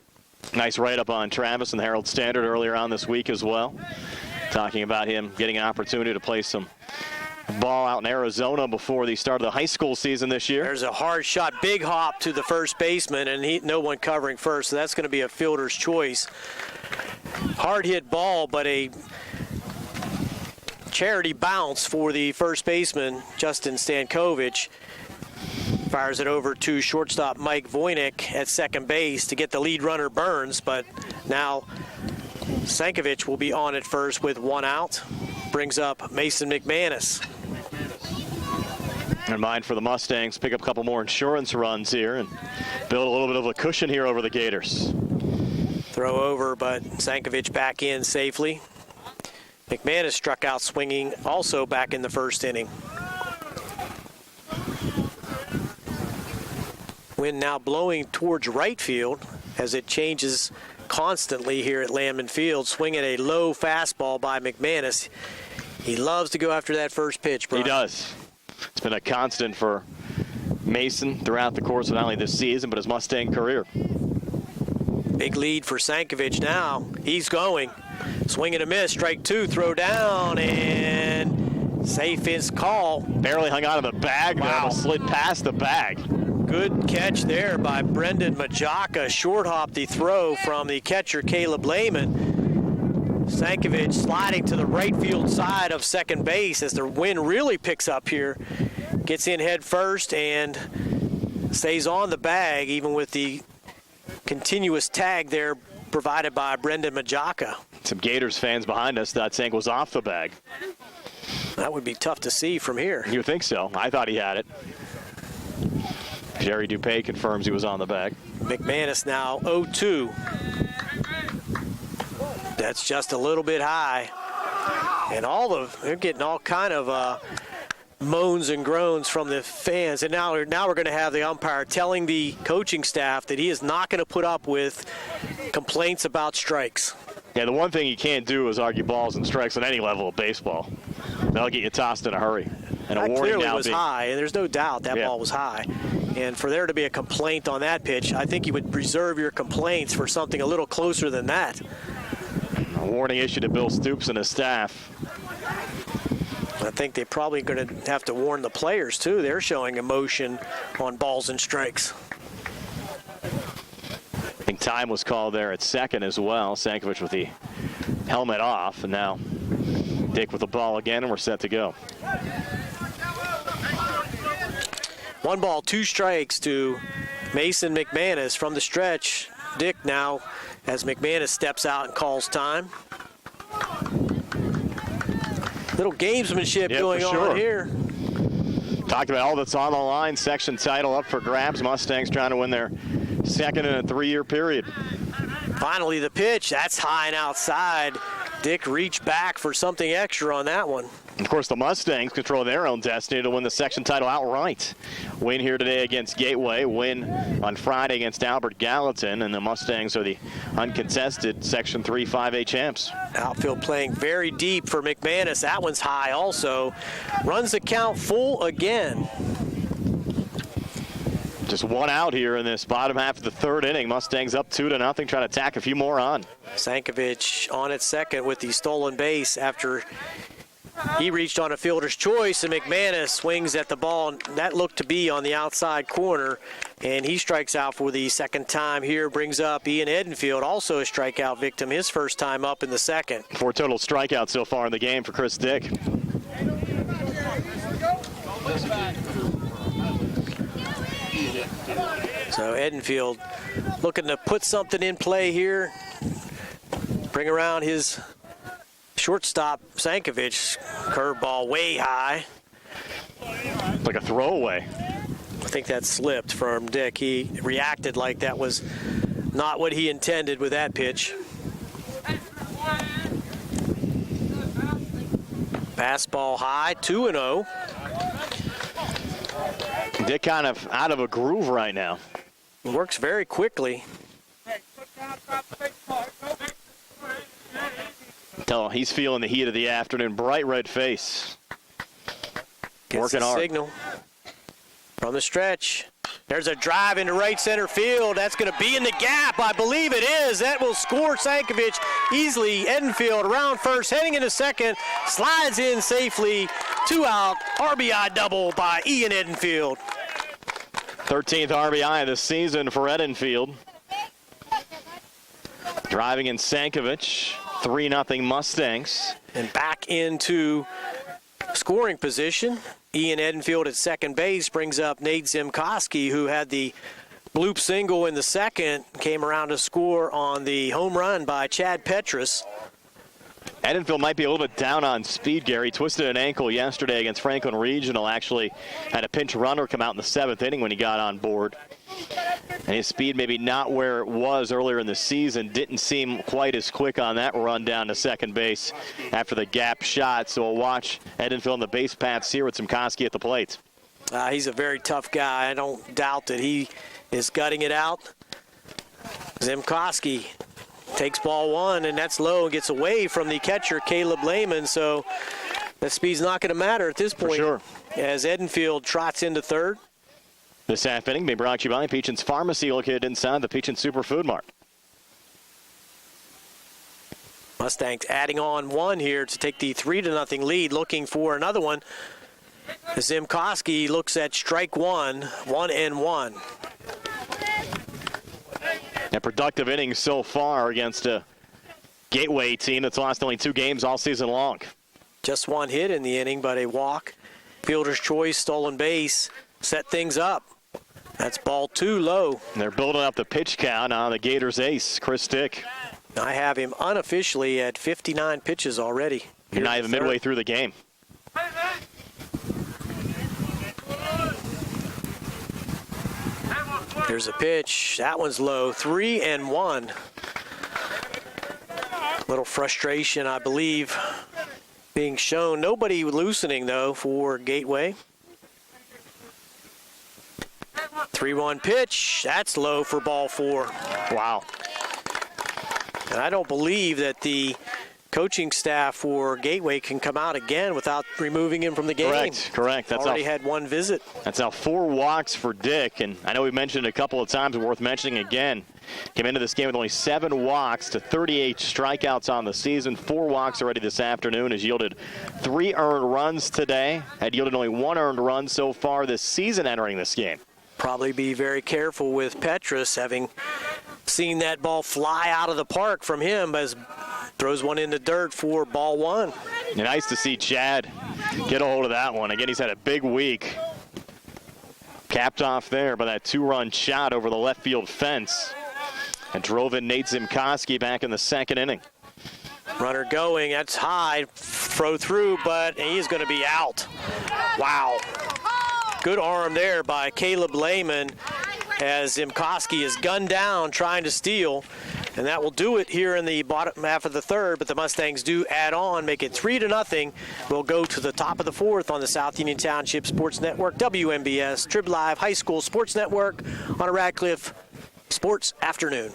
Nice write-up on Travis in the Herald Standard earlier on this week as well. Talking about him getting an opportunity to play some ball out in Arizona before the start of the high school season this year. There's a hard shot, big hop to the first baseman, and no one covering first, so that's going to be a fielder's choice. Hard hit ball, but a charity bounce for the first baseman, Justin Stankovic. Fires it over to shortstop Mike Voynick at second base to get the lead runner Burns, but now Sankovic will be on at first with 1 out. Brings up Mason McManus. In mind for the Mustangs, pick up a couple more insurance runs here and build a little bit of a cushion here over the Gators. Throw over, but Sankovic back in safely. McManus struck out swinging also back in the first inning. Wind now blowing towards right field as it changes constantly here at Landman Field. Swing at a low fastball by McManus. He loves to go after that first pitch, Brian. He does. It's been a constant for Mason throughout the course of not only this season, but his Mustang career. Big lead for Sankovic now. He's going. Swing and a miss. Strike two. Throw down. And Safe is call. Barely hung on to the bag. Wow. Almost slid past the bag. Good catch there by Brendan Majaka. Short hop the throw from the catcher, Caleb Lehman. Sankovic sliding to the right field side of second base as the wind really picks up here. Gets in head first and stays on the bag, even with the continuous tag there provided by Brendan Majaka. Some Gators fans behind us thought Sank was off the bag. That would be tough to see from here. You would think so. I thought he had it. Jerry Dupay confirms he was on the bag. McManus now 0-2. That's just a little bit high. And they're getting all kind of moans and groans from the fans. And now we're going to have the umpire telling the coaching staff that he is not going to put up with complaints about strikes. Yeah, the one thing you can't do is argue balls and strikes at any level of baseball. That'll get you tossed in a hurry. And that a warning clearly now was high, and there's no doubt that ball was high. And for there to be a complaint on that pitch, I think you would reserve your complaints for something a little closer than that. A warning issued to Bill Stoops and his staff. I think they're probably going to have to warn the players, too. They're showing emotion on balls and strikes. I think time was called there at second as well. Sankovic with the helmet off, and now Dick with the ball again, and we're set to go. 1 ball, 2 strikes to Mason McManus from the stretch. Dick now, as McManus steps out and calls time. Little gamesmanship going on here. Talked about all that's on the line. Section title up for grabs. Mustangs trying to win their second in a 3-year period. Finally the pitch. That's high and outside. Dick reached back for something extra on that one. Of course, the Mustangs control their own destiny to win the section title outright. Win here today against Gateway, win on Friday against Albert Gallatin, and the Mustangs are the uncontested Section 3 5A champs. Outfield playing very deep for McManus. That one's high also. Runs the count full again. Just one out here in this bottom half of the third inning. Mustangs up 2-0, trying to tack a few more on. Sankovic on at second with the stolen base after he reached on a fielder's choice, and McManus swings at the ball. That looked to be on the outside corner, and he strikes out for the second time here. Brings up Ian Edenfield, also a strikeout victim, his first time up in the second. 4 total strikeouts so far in the game for Chris Dick. So Edenfield looking to put something in play here, bring around his shortstop Sankovic. Curveball way high. Like a throwaway. I think that slipped from Dick. He reacted like that was not what he intended with that pitch. Fastball high, 2-0. Dick kind of out of a groove right now. Works very quickly. Tell him he's feeling the heat of the afternoon. Bright red face. Working hard. Signal from the stretch. There's a drive into right center field. That's going to be in the gap. I believe it is. That will score Sankovic easily. Edenfield around first, heading into second. Slides in safely. 2 out. RBI double by Ian Edenfield. 13th RBI of the season for Edenfield. Driving in Sankovic. 3-0 Mustangs. And back into scoring position. Ian Edenfield at second base brings up Nate Zimkoski, who had the bloop single in the second, came around to score on the home run by Chad Petrus. Edenfield might be a little bit down on speed, Gary. Twisted an ankle yesterday against Franklin Regional. Actually had a pinch runner come out in the 7th inning when he got on board. And his speed maybe not where it was earlier in the season. Didn't seem quite as quick on that run down to second base after the gap shot. So we'll watch Edenfield in the base paths here with Zimkoski at the plate. He's a very tough guy. I don't doubt that he is gutting it out. Zimkoski takes ball 1, and that's low and gets away from the catcher, Caleb Lehman. So that speed's not going to matter at this point. For sure. As Edenfield trots into third. This half inning being brought to you by Peachin's Pharmacy, located inside the Peachin Superfood Mart. Mustangs adding on one here to take the 3-0 lead, looking for another one. Zimkoski looks at strike one, 1-1. A productive inning so far against a Gateway team that's lost only 2 games all season long. Just one hit in the inning, but a walk, fielder's choice, stolen base, set things up. That's ball 2 low. And they're building up the pitch count on the Gators ace, Chris Dick. I have him unofficially at 59 pitches already. You're not even midway through the game. Here's a pitch. That one's low. 3-1. Little frustration, I believe, being shown. Nobody loosening, though, for Gateway. 3-1 pitch. That's low for ball 4. Wow. And I don't believe that the coaching staff for Gateway can come out again without removing him from the game. Correct. That's already had one visit. That's now 4 walks for Dick, and I know we mentioned it a couple of times, but worth mentioning again. Came into this game with only 7 walks to 38 strikeouts on the season. 4 walks already this afternoon. Has yielded 3 earned runs today. Had yielded only 1 earned run so far this season entering this game. Probably be very careful with Petrus, having seen that ball fly out of the park from him, as throws one in the dirt for ball 1. And nice to see Chad get a hold of that one. Again, he's had a big week. Capped off there by that 2-run shot over the left field fence. And drove in Nate Zimkoski back in the 2nd inning. Runner going, that's high, throw through, but he's going to be out. Wow. Good arm there by Caleb Lehman as Zimkoski is gunned down trying to steal. And that will do it here in the bottom half of the 3rd, but the Mustangs do add on, make it 3-0. We'll go to the top of the 4th on the South Union Township Sports Network, WMBS, Trib Live High School Sports Network on a Radcliffe Sports Afternoon.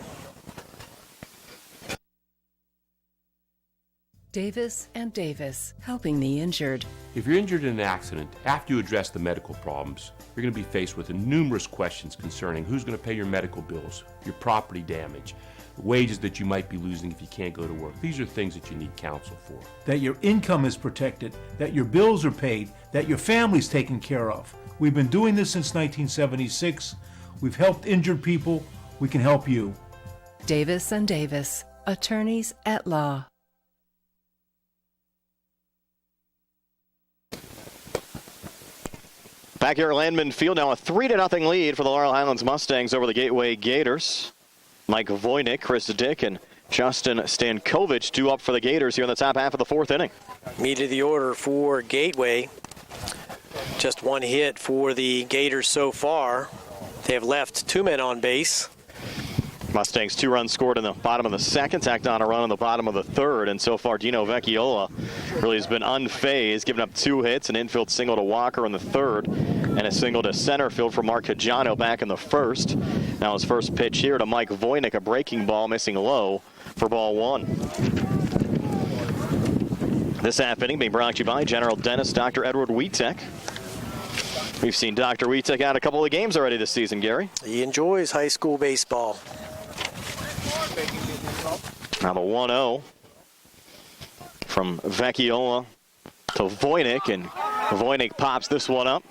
Davis and Davis, helping the injured. If you're injured in an accident, after you address the medical problems, you're going to be faced with numerous questions concerning who's going to pay your medical bills, your property damage, the wages that you might be losing if you can't go to work. These are things that you need counsel for. That your income is protected, that your bills are paid, that your family's taken care of. We've been doing this since 1976. We've helped injured people. We can help you. Davis and Davis, attorneys at law. Back here at Landman Field now, a 3-0 lead for the Laurel Highlands Mustangs over the Gateway Gators. Mike Voynick, Chris Dick, and Justin Stankovic due up for the Gators here in the top half of the 4th inning. Meat of the order for Gateway. Just 1 hit for the Gators so far. They have left 2 men on base. Mustangs 2 runs scored in the bottom of the 2nd, tacked on a run in the bottom of the 3rd, and so far Dino Vecchiola really has been unfazed, giving up 2 hits, an infield single to Walker in the 3rd, and a single to center field for Mark Cajano back in the 1st. Now his first pitch here to Mike Voynick, a breaking ball missing low for ball 1. This half inning being brought to you by General Dentist Dr. Edward Wietek. We've seen Dr. Wietek out a couple of games already this season, Gary. He enjoys high school baseball. Now the 1-0 from Vecchiola to Voynick, and Voynick pops this one up.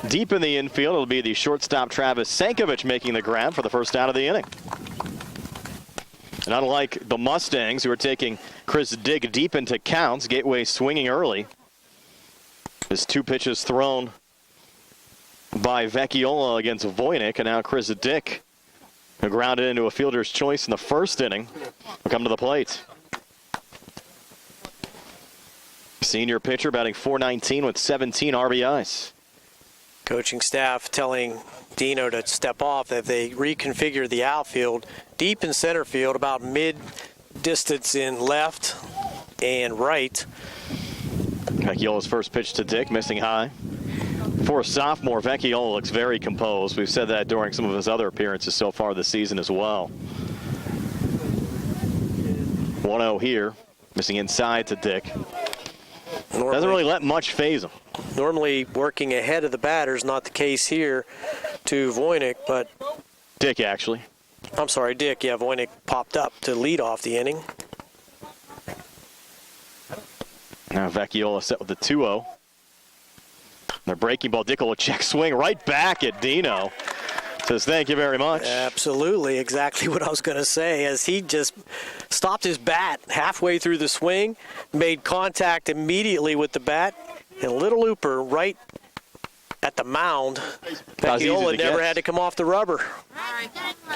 Deep in the infield, it'll be the shortstop Travis Sankovic making the grab for the first out of the inning. And unlike the Mustangs, who are taking Chris Dick deep into counts, Gateway swinging early. His 2 pitches thrown by Vecchiola against Voynick, and now Chris Dick, who grounded into a fielder's choice in the 1st inning, will come to the plate. Senior pitcher batting .419 with 17 RBIs. Coaching staff telling Dino to step off, that they reconfigure the outfield deep in center field, about mid-distance in left and right. Vecchiola's first pitch to Dick, missing high. For a sophomore, Vecchiola looks very composed. We've said that during some of his other appearances so far this season as well. 1-0 here, missing inside to Dick. Doesn't really let much phase him. Normally working ahead of the batters, not the case here to Voynick, but... Dick, actually. I'm sorry, Dick. Yeah, Voynick popped up to lead off the inning. Now Vecchiola set with the 2-0. Their breaking ball, Dickel, a check swing right back at Dino. Says, thank you very much. Absolutely, exactly what I was going to say, as he just stopped his bat halfway through the swing, made contact immediately with the bat, and Little Looper right at the mound. Vecchiola never had to come off the rubber.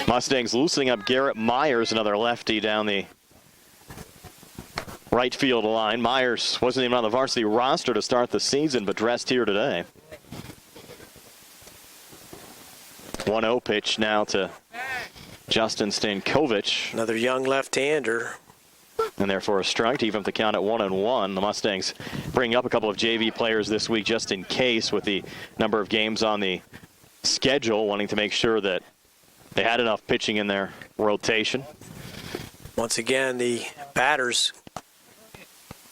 Mustangs loosening up Garrett Myers, another lefty down the right field line. Myers wasn't even on the varsity roster to start the season, but dressed here today. 1-0 pitch now to Justin Stankovic. Another young left-hander. And therefore a strike to even up the count at 1-1. The Mustangs bring up a couple of JV players this week just in case, with the number of games on the schedule, wanting to make sure that they had enough pitching in their rotation. Once again, the batters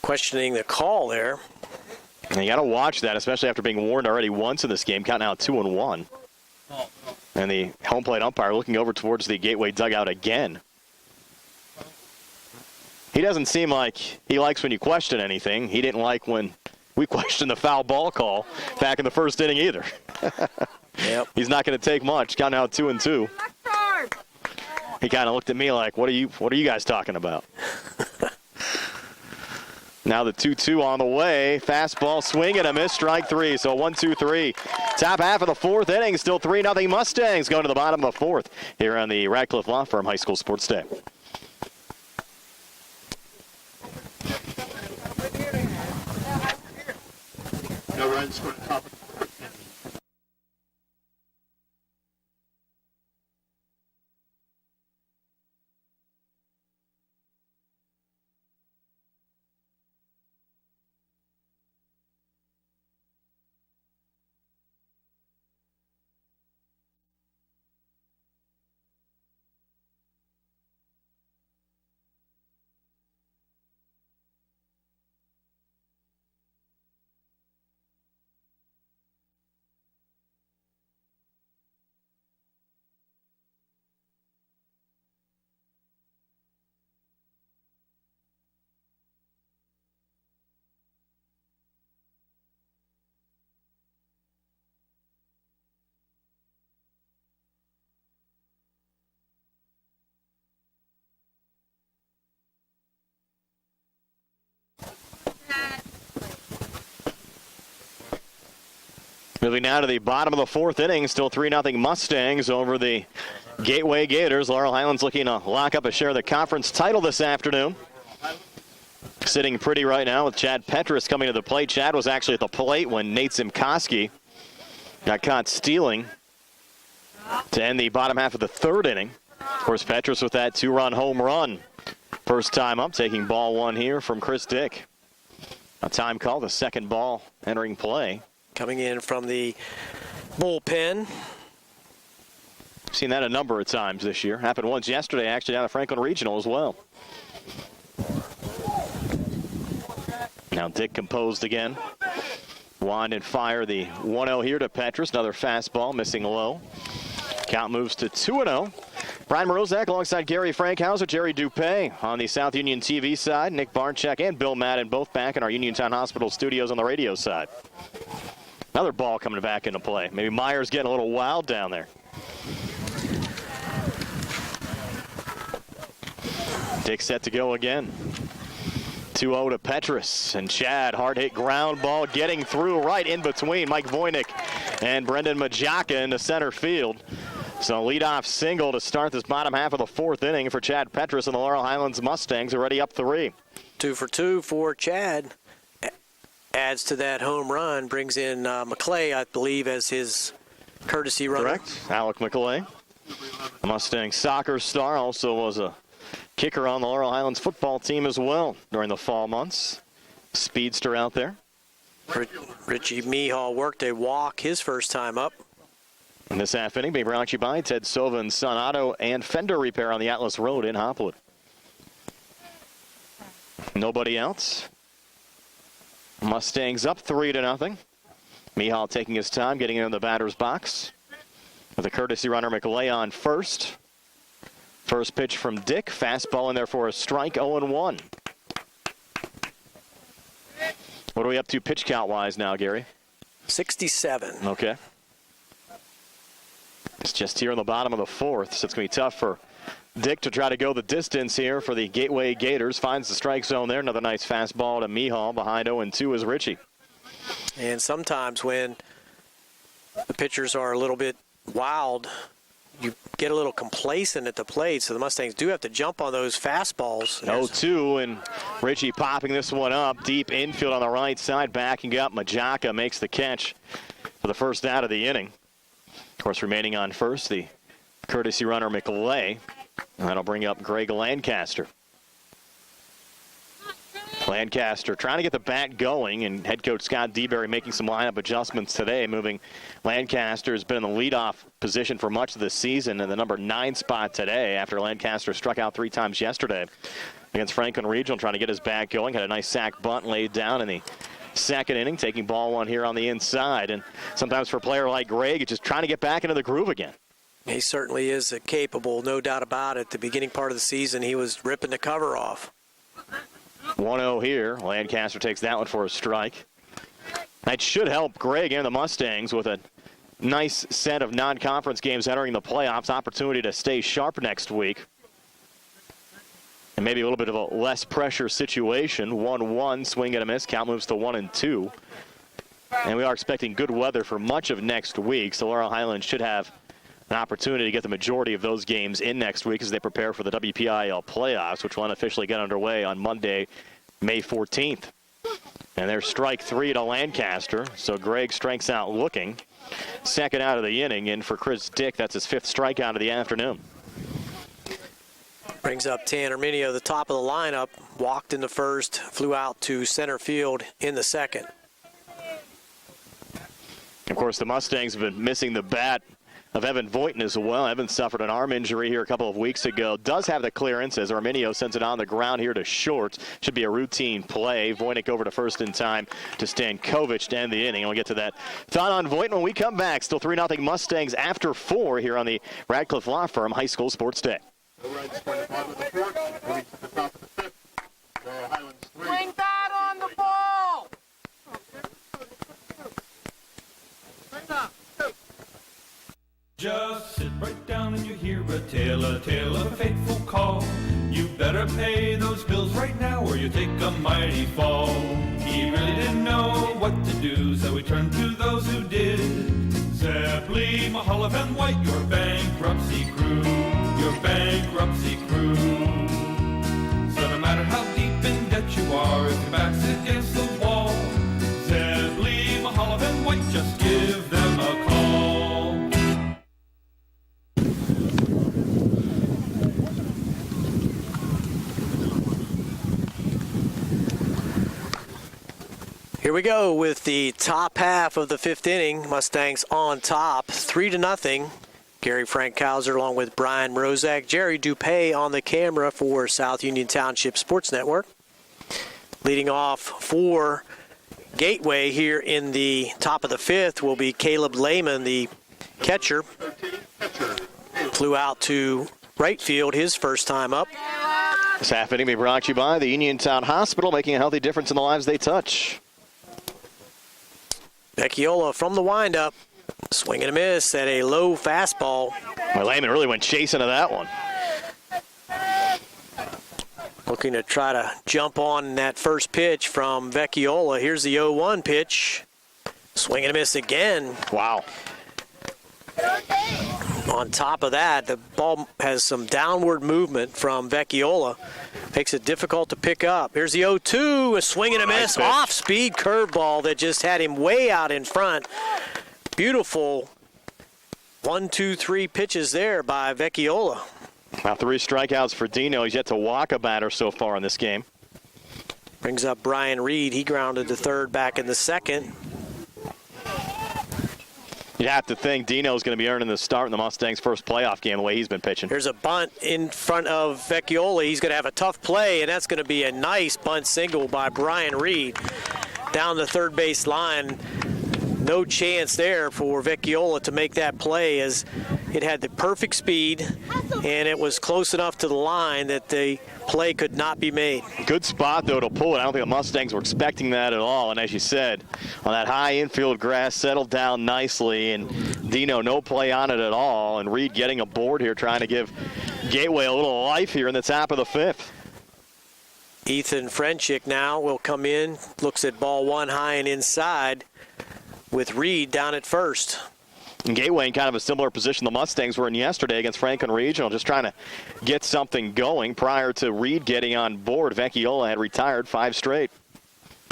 questioning the call there. And you got to watch that, especially after being warned already once in this game, counting out 2-1. And the home plate umpire looking over towards the Gateway dugout again. He doesn't seem like he likes when you question anything. He didn't like when we questioned the foul ball call back in the first inning either. Yep. He's not going to take much. Counting out 2-2. He kind of looked at me like, what are you guys talking about? Now the 2-2 on the way. Fastball swing and a miss, strike three. So 1-2-3. Top half of the fourth inning. Still 3-0 Mustangs going to the bottom of the fourth here on the Radcliffe Law Firm High School Sports Day. No runs for the top of the fourth. Moving now to the bottom of the fourth inning, still 3-0 Mustangs over the Gateway Gators. Laurel Highlands looking to lock up a share of the conference title this afternoon. Sitting pretty right now with Chad Petrus coming to the plate. Chad was actually at the plate when Nate Zimkoski got caught stealing to end the bottom half of the third inning. Of course, Petrus with that two-run home run. First time up, taking ball one here from Chris Dick. A time call, the second ball entering play. Coming in from the bullpen. Seen that a number of times this year. Happened once yesterday, actually, down at Franklin Regional as well. Now Dick composed again. Wind and fire the 1-0 here to Petrus. Another fastball, missing low. Count moves to 2-0. Brian Morozak alongside Gary Frankhauser, Jerry Dupay on the South Union TV side. Nick Barnchek and Bill Madden both back in our Uniontown Hospital studios on the radio side. Another ball coming back into play. Maybe Myers getting a little wild down there. Dick set to go again. 2-0 to Petrus. And Chad, hard-hit ground ball getting through right in between Mike Voynick and Brendan Majaka into center field. So leadoff single to start this bottom half of the fourth inning for Chad Petrus and the Laurel Highlands Mustangs, already up 3. 2 for 2 for Chad. Adds to that home run, brings in McClay, I believe, as his courtesy runner. Correct. Alec McClay, a Mustang soccer star, also was a kicker on the Laurel Highlands football team as well during the fall months. Speedster out there. Richie Mihal worked a walk his first time up. And this half inning being brought to you by Ted Sova and Son Auto and Fender Repair on the Atlas Road in Hopwood. Nobody else. Mustangs up 3-0. Mihal taking his time, getting into the batter's box. With a courtesy runner, McClay on first. First pitch from Dick. Fastball in there for a strike, 0-1. What are we up to pitch count-wise now, Gary? 67. Okay. It's just here in the bottom of the fourth, so it's going to be tough for Dick to try to go the distance here for the Gateway Gators. Finds the strike zone there. Another nice fastball to Mihal. Behind 0-2 is Richie. And sometimes when the pitchers are a little bit wild, you get a little complacent at the plate, so the Mustangs do have to jump on those fastballs. 0-2, and Richie popping this one up. Deep infield on the right side, backing up. Majaka makes the catch for the first out of the inning. Of course, remaining on first, the courtesy runner McLay. And that'll bring up Greg Lancaster. Lancaster trying to get the bat going, and head coach Scott DeBerry making some lineup adjustments today, moving Lancaster. Has been in the leadoff position for much of the season in the number 9 spot today after Lancaster struck out 3 times yesterday against Franklin Regional, trying to get his bat going. Had a nice sac bunt laid down in the second inning, taking ball 1 here on the inside. And sometimes for a player like Greg, it's just trying to get back into the groove again. He certainly is capable, no doubt about it. The beginning part of the season, he was ripping the cover off. 1-0 here. Lancaster takes that one for a strike. That should help Greg and the Mustangs with a nice set of non-conference games entering the playoffs. Opportunity to stay sharp next week. And maybe a little bit of a less pressure situation. 1-1, swing and a miss. Count moves to 1-2. And we are expecting good weather for much of next week. So Laurel Highlands should have an opportunity to get the majority of those games in next week as they prepare for the WPIL playoffs, which will unofficially get underway on Monday, May 14th. And there's strike 3 to Lancaster, so Greg strikes out looking. Second out of the inning, and for Chris Dick, that's his 5th strikeout of the afternoon. Brings up Tanner Minio, the top of the lineup, walked in the first, flew out to center field in the second. Of course, the Mustangs have been missing the bat of Evan Voighton as well. Evan suffered an arm injury here a couple of weeks ago. Does have the clearance as Arminio sends it on the ground here to short. Should be a routine play. Voighnick over to first in time to Stankovic to end the inning. And we'll get to that thought on Voighton when we come back. Still 3-0 Mustangs after 4 here on the Radcliffe Law Firm High School Sports Day. The Reds from the bottom of the fourth, moving to the top of the 5th. Laurel Highlands 3. Swing that on the ball! Just sit right down and you hear a tale of a fateful call. You better pay those bills right now or you take a mighty fall. He really didn't know what to do, so he turned to those who did. Zeppeli, Mahaloff, and White, your bankruptcy crew, your bankruptcy crew. So no matter how deep in debt you are, if your back's against the wall, Zeppeli, Mahaloff, and White, just give them a call. Here we go with the top half of the 5th inning. Mustangs on top, 3-0. Gary Frankhauser along with Brian Rozak. Jerry Dupay on the camera for South Union Township Sports Network. Leading off for Gateway here in the top of the 5th will be Caleb Lehman, the catcher. Flew out to right field his first time up. This half inning will be brought to you by the Uniontown Hospital, making a healthy difference in the lives they touch. Vecchiola from the windup, swing and a miss at a low fastball. Well, Lehman really went chasing to that one. Looking to try to jump on that first pitch from Vecchiola. Here's the 0-1 pitch. Swing and a miss again. Wow. On top of that, the ball has some downward movement from Vecchiola. Makes it difficult to pick up. Here's the 0-2, a swing and a miss, off-speed curveball that just had him way out in front. Beautiful 1, 2, 3 pitches there by Vecchiola. Now 3 strikeouts for Dino. He's yet to walk a batter so far in this game. Brings up Brian Reed. He grounded to third back in the second. You have to think Dino's going to be earning the start in the Mustangs' first playoff game the way he's been pitching. There's a bunt in front of Vecchiola. He's going to have a tough play, and that's going to be a nice bunt single by Brian Reed down the third base line. no chance there for Vecchiola to make that play, as it had the perfect speed and it was close enough to the line that the play could not be made. Good spot, though, to pull it. I don't think the Mustangs were expecting that at all. And as you said, on that high infield grass, settled down nicely. And Dino, no play on it at all. And Reed getting aboard here, trying to give Gateway a little life here in the top of the fifth. Ethan Frenchick now will come in, looks at ball one high and inside with Reed down at first. And Gateway in kind of a similar position the Mustangs were in yesterday against Franklin Regional, just trying to get something going prior to Reed getting on board. Vecchiola had retired 5 straight.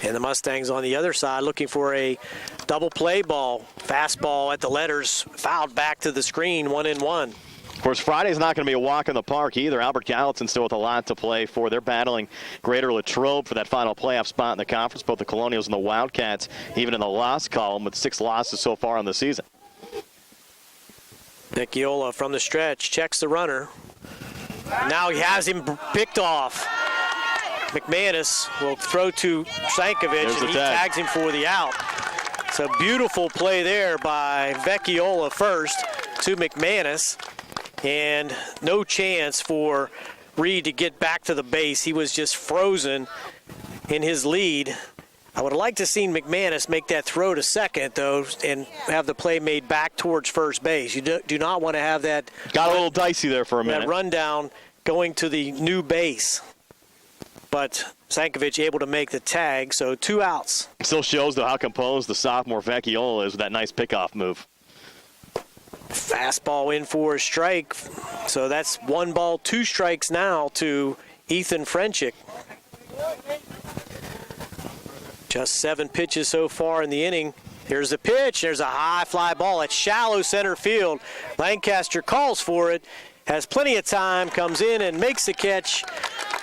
And the Mustangs on the other side looking for a double play ball. Fastball at the letters, fouled back to the screen, 1-1. Of course, Friday's not going to be a walk in the park either. Albert Gallatin still with a lot to play for. They're battling Greater Latrobe for that final playoff spot in the conference, both the Colonials and the Wildcats, even in the loss column with 6 losses so far on the season. Vecchiola from the stretch checks the runner. Now he has him picked off. McManus will throw to Sankovic, and he tags him for the out. It's a beautiful play there by Vecchiola first to McManus, and no chance for Reed to get back to the base. He was just frozen in his lead. I would have liked to have seen McManus make that throw to second, though, and have the play made back towards first base. You do not want to have that. Got a little dicey there for a minute. That rundown going to the new base. But Sankovic able to make the tag, so 2 outs. Still shows, though, how composed the sophomore Vecchiola is with that nice pickoff move. Fastball in for a strike. So that's 1 ball, 2 strikes now to Ethan Frenchick. Just 7 pitches so far in the inning. Here's the pitch. There's a high fly ball at shallow center field. Lancaster calls for it, has plenty of time, comes in and makes the catch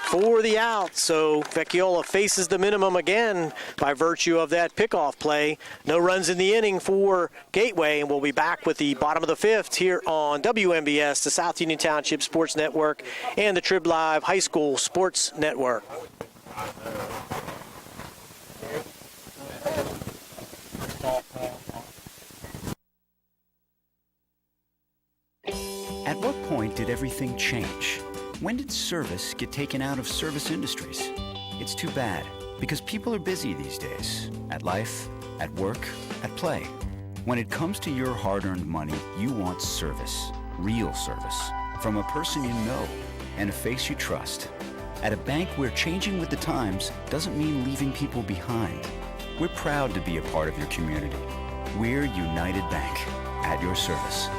for the out. So Vecchiola faces the minimum again by virtue of that pickoff play. No runs in the inning for Gateway, and we'll be back with the bottom of the 5th here on WMBS, the South Union Township Sports Network, and the Trib Live High School Sports Network. At what point did everything change? When did service get taken out of service industries? It's too bad, because people are busy these days. At life, at work, at play. When it comes to your hard-earned money, you want service. Real service. From a person you know and a face you trust. At a bank where changing with the times doesn't mean leaving people behind. We're proud to be a part of your community. We're United Bank, at your service.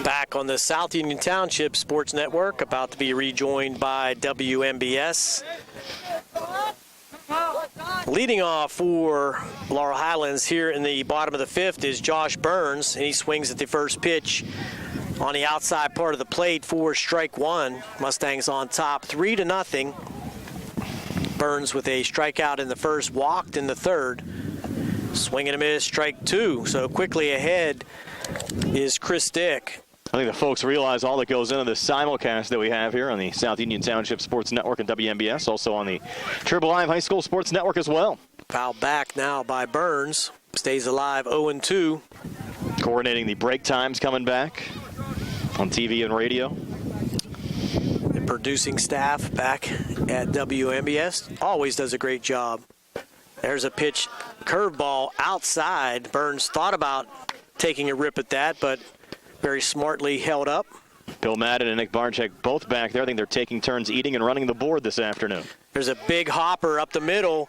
Back on the South Union Township Sports Network, about to be rejoined by WMBS. Leading off for Laurel Highlands here in the bottom of the 5th is Josh Burns, and he swings at the first pitch on the outside part of the plate for strike 1. Mustangs on top 3-0. Burns with a strikeout in the first, walked in the third. Swing and a miss, strike 2. So quickly ahead is Chris Dick. I think the folks realize all that goes into this simulcast that we have here on the South Union Township Sports Network and WMBS, also on the Trib Live High School Sports Network as well. Foul back now by Burns. Stays alive, 0-2. Coordinating the break times coming back on TV and radio. The producing staff back at WMBS always does a great job. There's a pitch, curveball outside. Burns thought about taking a rip at that, but very smartly held up. Bill Madden and Nick Barczyk both back there. I think they're taking turns eating and running the board this afternoon. There's a big hopper up the middle,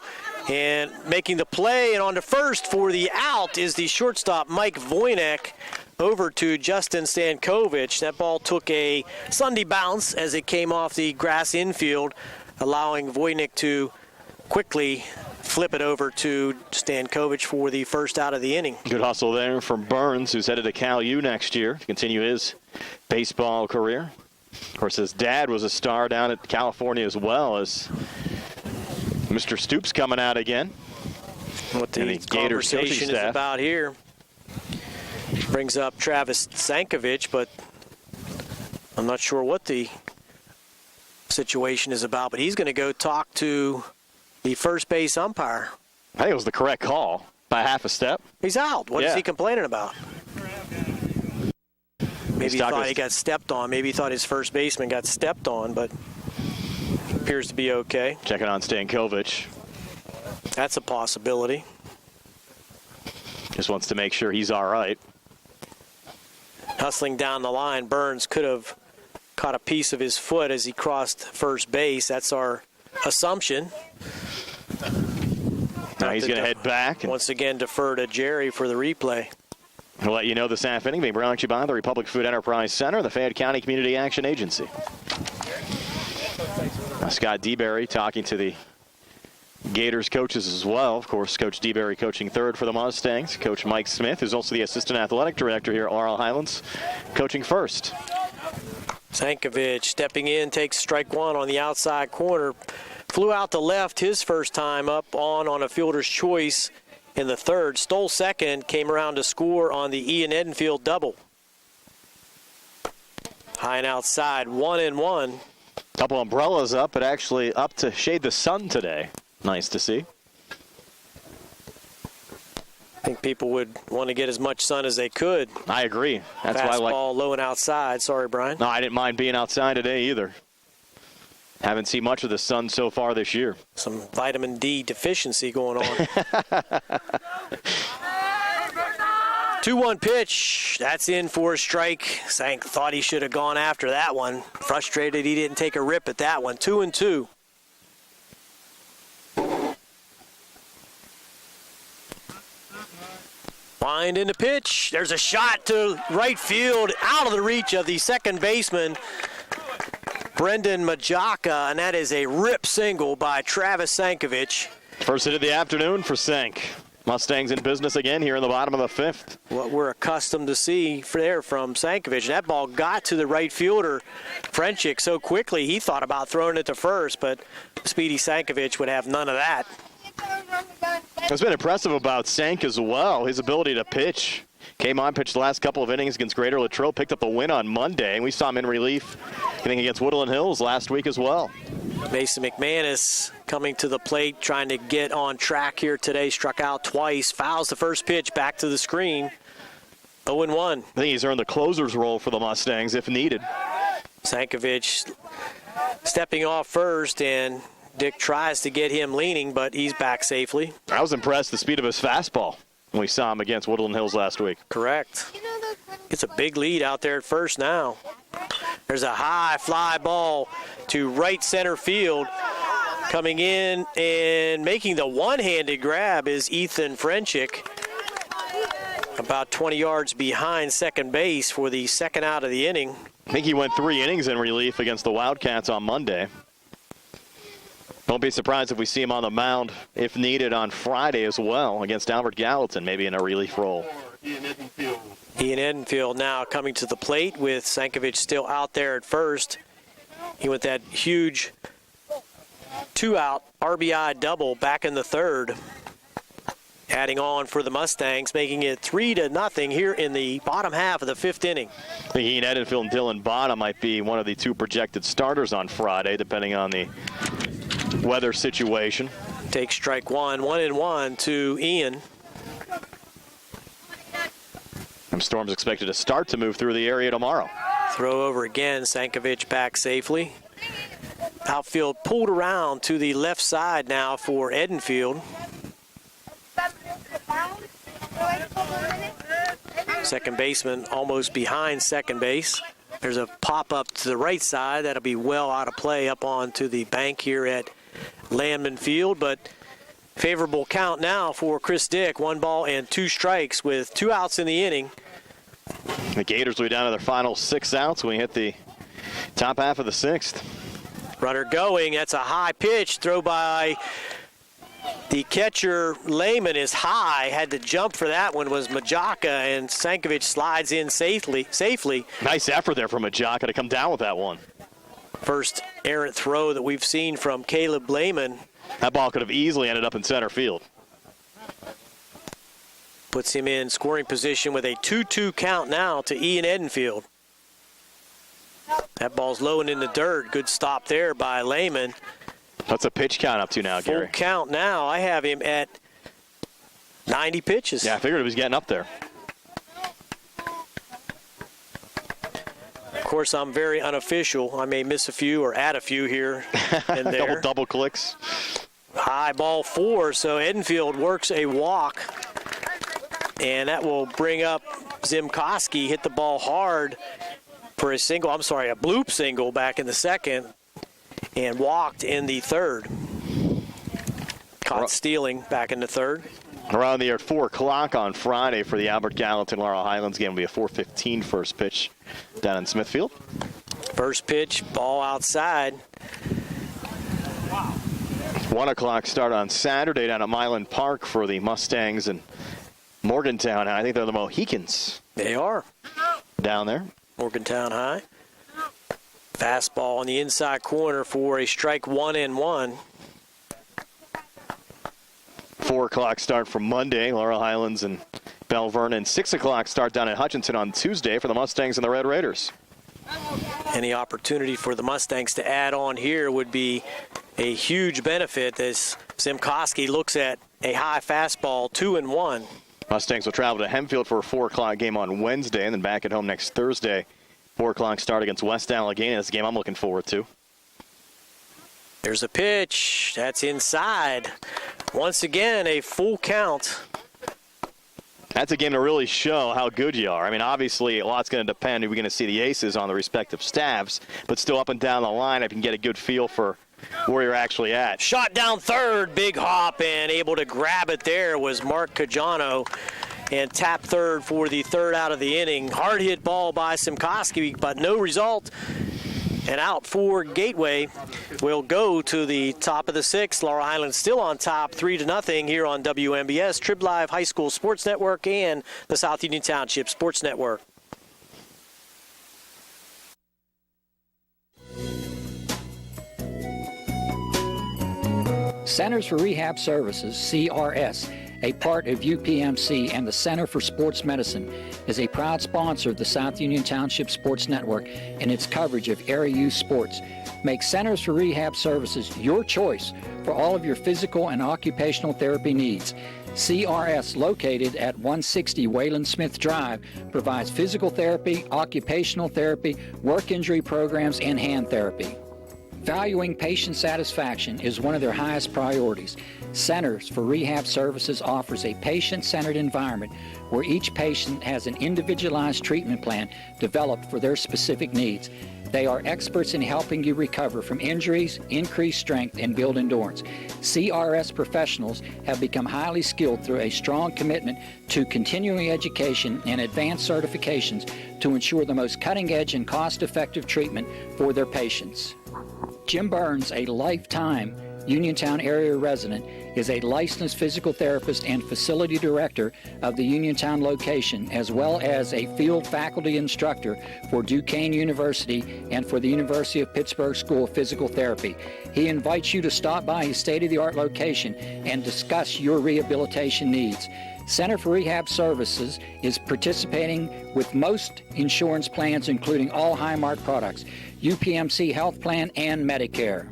And making the play and on to first for the out is the shortstop Mike Voynick over to Justin Stankovic. That ball took a Sunday bounce as it came off the grass infield, allowing Voynick to quickly flip it over to Stankovic for the first out of the inning. Good hustle there from Burns, who's headed to Cal U next year to continue his baseball career. Of course, his dad was a star down at California as well, as Mr. Stoops coming out again. What the conversation is about here. Brings up Travis Stankovic, but I'm not sure what the situation is about. But he's going to go talk to the first base umpire. I think it was the correct call by half a step. He's out. What is he complaining about? Maybe he thought he got stepped on. Maybe he thought his first baseman got stepped on, but appears to be okay. Checking on Stankovic. That's a possibility. Just wants to make sure he's all right. Hustling down the line, Burns could have caught a piece of his foot as he crossed first base. That's our assumption. Now he's going to head back. Once again, defer to Jerry for the replay. We'll let you know this afternoon, being brought to you by the Republic Food Enterprise Center, the Fayette County Community Action Agency. Scott DeBerry talking to the Gators coaches as well. Of course, Coach DeBerry coaching third for the Mustangs. Coach Mike Smith, who's also the assistant athletic director here at Laurel Highlands, coaching first. Stankovic stepping in, takes strike one on the outside corner. Flew out to left his first time up on a fielder's choice in the third. Stole second, came around to score on the Ian Edenfield double. High and outside, 1-1. Couple umbrellas up, but actually up to shade the sun today. Nice to see. I think people would want to get as much sun as they could. I agree. That's why I like fastball low and outside. Sorry, Brian. No, I didn't mind being outside today either. Haven't seen much of the sun so far this year. Some vitamin D deficiency going on. 2-1 pitch. That's in for a strike. Sank thought he should have gone after that one. Frustrated he didn't take a rip at that one. 2-2. Wind in the pitch. There's a shot to right field, out of the reach of the second baseman, Brendan Majaka, and that is a rip single by Travis Stankovic. First hit of the afternoon for Sank. Mustangs in business again here in the bottom of the fifth. What we're accustomed to see there from Stankovic. That ball got to the right fielder, Frenchick, so quickly he thought about throwing it to first, but Speedy Stankovic would have none of that. What's been impressive about Sank as well, his ability to pitch. Came on, pitched the last couple of innings against Greater Latrobe, picked up the win on Monday, and we saw him in relief hitting against Woodland Hills last week as well. Mason McManus coming to the plate, trying to get on track here today. Struck out twice, fouls the first pitch back to the screen. 0-1. I think he's earned the closer's role for the Mustangs if needed. Stankovic stepping off first, and Dick tries to get him leaning, but he's back safely. I was impressed the speed of his fastball when we saw him against Woodland Hills last week. Correct. It's a big lead out there at first now. There's a high fly ball to right center field. Coming in and making the one-handed grab is Ethan Frenchick. About 20 yards behind second base for the second out of the inning. I think he went 3 innings in relief against the Wildcats on Monday. Don't be surprised if we see him on the mound, if needed, on Friday as well against Albert Gallatin, maybe in a relief role. Ian Edenfield now coming to the plate with Stankovic still out there at first. He went that huge 2-out RBI double back in the third. Adding on for the Mustangs, making it 3-0 here in the bottom half of the fifth inning. I think Ian Edenfield and Dylan Bonham might be one of the 2 projected starters on Friday, depending on the weather situation. Take strike one, 1-1 to Ian. Storm's expected to start to move through the area tomorrow. Throw over again, Stankovic back safely. Outfield pulled around to the left side now for Edenfield. Second baseman almost behind second base. There's a pop-up to the right side. That'll be well out of play up onto the bank here at Landman Field, but Favorable count now for Chris Dick. 1 ball and 2 strikes with 2 outs in the inning. The Gators will be down to their final 6 outs when we hit the top half of the 6th. Runner going. That's a high pitch. Throw by the catcher. Lehman is high. Had to jump for that one was Majaka, and Sankovic slides in safely. Nice effort there from Majaka to come down with that one. First errant throw that we've seen from Caleb Lehman. That ball could have easily ended up in center field. Puts him in scoring position with a 2-2 count now to Ian Edenfield. That ball's low and in the dirt. Good stop there by Lehman. What's a pitch count up to now, Gary? Full count now. I have him at 90 pitches. Yeah, I figured he was getting up there. Of course, I'm very unofficial. I may miss a few or add a few here and there. double clicks. High ball 4, so Edenfield works a walk. And that will bring up Zimkoski. Hit the ball hard for a bloop single back in the second. And walked in the third. Caught stealing back in the third. Around the 4 o'clock on Friday for the Albert Gallatin Laurel Highlands game will be a 4:15 first pitch down in Smithfield. First pitch, ball outside. 1 o'clock start on Saturday down at Milan Park for the Mustangs and Morgantown. I think they're the Mohicans. They are. Down there. Morgantown High. Fastball on the inside corner for a strike 1-1. 4 o'clock start for Monday, Laurel Highlands and Bell Vernon. 6 o'clock start down at Hutchinson on Tuesday for the Mustangs and the Red Raiders. Any opportunity for the Mustangs to add on here would be a huge benefit as Zimkoski looks at a high fastball, 2-1. Mustangs will travel to Hempfield for a 4 o'clock game on Wednesday and then back at home next Thursday. 4 o'clock start against West Allegheny. That's a game I'm looking forward to. There's a pitch. That's inside. Once again, a full count. That's a game to really show how good you are. I mean, obviously, a lot's going to depend. We're going to see the aces on the respective staffs, but still up and down the line, I can get a good feel for where you're actually at. Shot down third, big hop, and able to grab it there was Mark Cajano. And tap third for the third out of the inning. Hard hit ball by Simkoski, but no result. And out for Gateway. Will go to the top of the 6th. Laurel Highlands still on top, 3-0 here on WMBS, Trib Live High School Sports Network, and the South Union Township Sports Network. Centers for Rehab Services, CRS, a part of UPMC and the Center for Sports Medicine, is a proud sponsor of the South Union Township Sports Network and its coverage of area youth sports. Make Centers for Rehab Services your choice for all of your physical and occupational therapy needs. CRS, located at 160 Wayland Smith Drive, provides physical therapy, occupational therapy, work injury programs, and hand therapy. Valuing patient satisfaction is one of their highest priorities. Centers for Rehab Services offers a patient-centered environment where each patient has an individualized treatment plan developed for their specific needs. They are experts in helping you recover from injuries, increase strength, and build endurance. CRS professionals have become highly skilled through a strong commitment to continuing education and advanced certifications to ensure the most cutting-edge and cost-effective treatment for their patients. Jim Burns, a lifetime Uniontown area resident, is a licensed physical therapist and facility director of the Uniontown location, as well as a field faculty instructor for Duquesne University and for the University of Pittsburgh School of Physical Therapy. He invites you to stop by his state-of-the-art location and discuss your rehabilitation needs. Center for Rehab Services is participating with most insurance plans, including all Highmark products, UPMC Health Plan, and Medicare.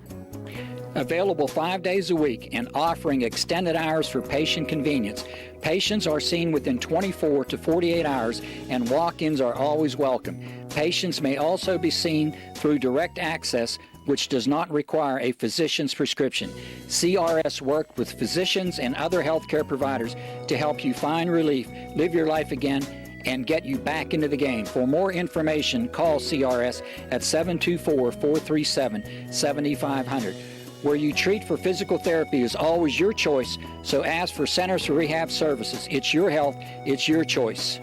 Available 5 days a week and offering extended hours for patient convenience. Patients are seen within 24 to 48 hours and walk-ins are always welcome. Patients may also be seen through direct access, which does not require a physician's prescription. CRS worked with physicians and other healthcare providers to help you find relief, live your life again, and get you back into the game. For more information, call CRS at 724-437-7500. Where you treat for physical therapy is always your choice, so ask for Centers for Rehab Services. It's your health, it's your choice.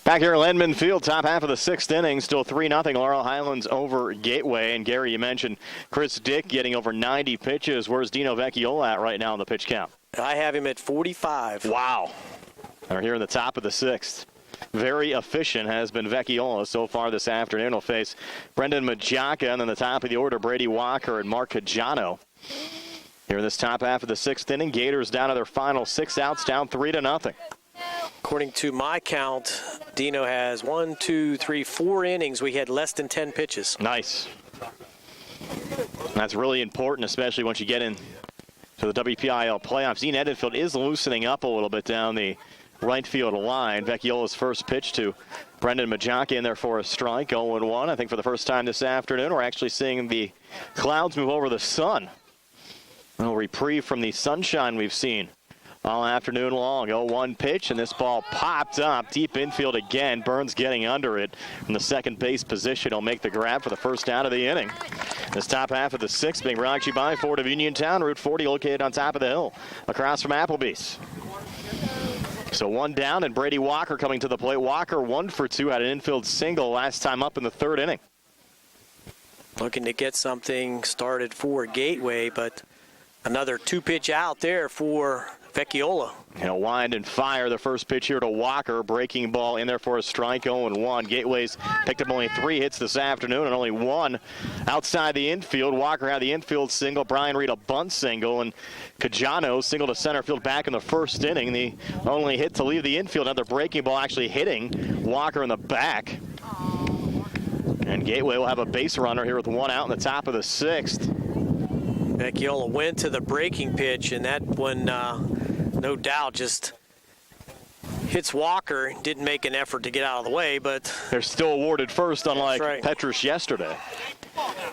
Back here at Landman Field, top half of the sixth inning, still 3-0. Laurel Highlands over Gateway. And Gary, you mentioned Chris Dick getting over 90 pitches. Where's Dino Vecchiola at right now in the pitch count? I have him at 45. Wow. We're here in the top of the sixth. Very efficient has been Vecchiola so far this afternoon. He'll face Brendan Majaka, and then the top of the order, Brady Walker and Mark Cajano. Here in this top half of the sixth inning, Gators down to their final 6 outs, down 3-0. According to my count, Dino has 4 innings. We had less than 10 pitches. Nice. That's really important, especially once you get into the WPIL playoffs. Dean Edenfield is loosening up a little bit down the right field line. Vecchiola's first pitch to Brendan Majaka in there for a strike, 0-1. I think for the first time this afternoon, we're actually seeing the clouds move over the sun. A little reprieve from the sunshine we've seen all afternoon long. 0-1 pitch, and this ball popped up deep infield again. Burns getting under it from the second base position. He'll make the grab for the first out of the inning. This top half of the sixth being brought to you by Ford of Uniontown, Route 40, located on top of the hill across from Applebee's. So one down, and Brady Walker coming to the plate. Walker 1 for 2 had an infield single last time up in the third inning. Looking to get something started for Gateway, but another 2-pitch out there for Vecchiola. He'll wind and fire the first pitch here to Walker. Breaking ball in there for a strike, 0-1. Gateway's picked up only 3 hits this afternoon and only 1 outside the infield. Walker had the infield single. Brian Reed a bunt single, and Cajano single to center field back in the first inning. The only hit to leave the infield. Another breaking ball actually hitting Walker in the back. And Gateway will have a base runner here with 1 out in the top of the sixth. Vecchiola went to the breaking pitch, and that one, no doubt, just hits Walker. Didn't make an effort to get out of the way, but they're still awarded first, unlike right. Petrus yesterday.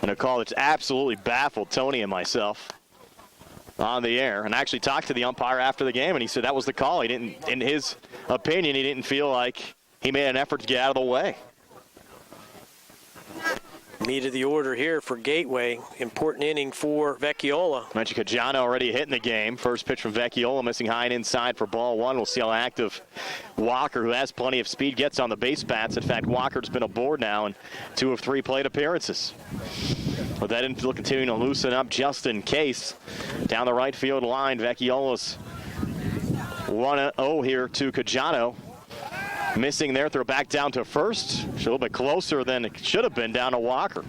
And a call that's absolutely baffled Tony and myself on the air. And I actually talked to the umpire after the game, and he said that was the call. He didn't, in his opinion, he didn't feel like he made an effort to get out of the way. Meat of the order here for Gateway. Important inning for Vecchiola. Mentioned Cajano already hitting the game. First pitch from Vecchiola, missing high and inside for ball 1. We'll see how active Walker, who has plenty of speed, gets on the base paths. In fact, Walker's been aboard now in 2 of 3 plate appearances. With that infield continuing to loosen up just in case. Down the right field line, Vecchiola's 1-0 here to Cajano. Missing there, throw back down to first. A little bit closer than it should have been, down to Walker.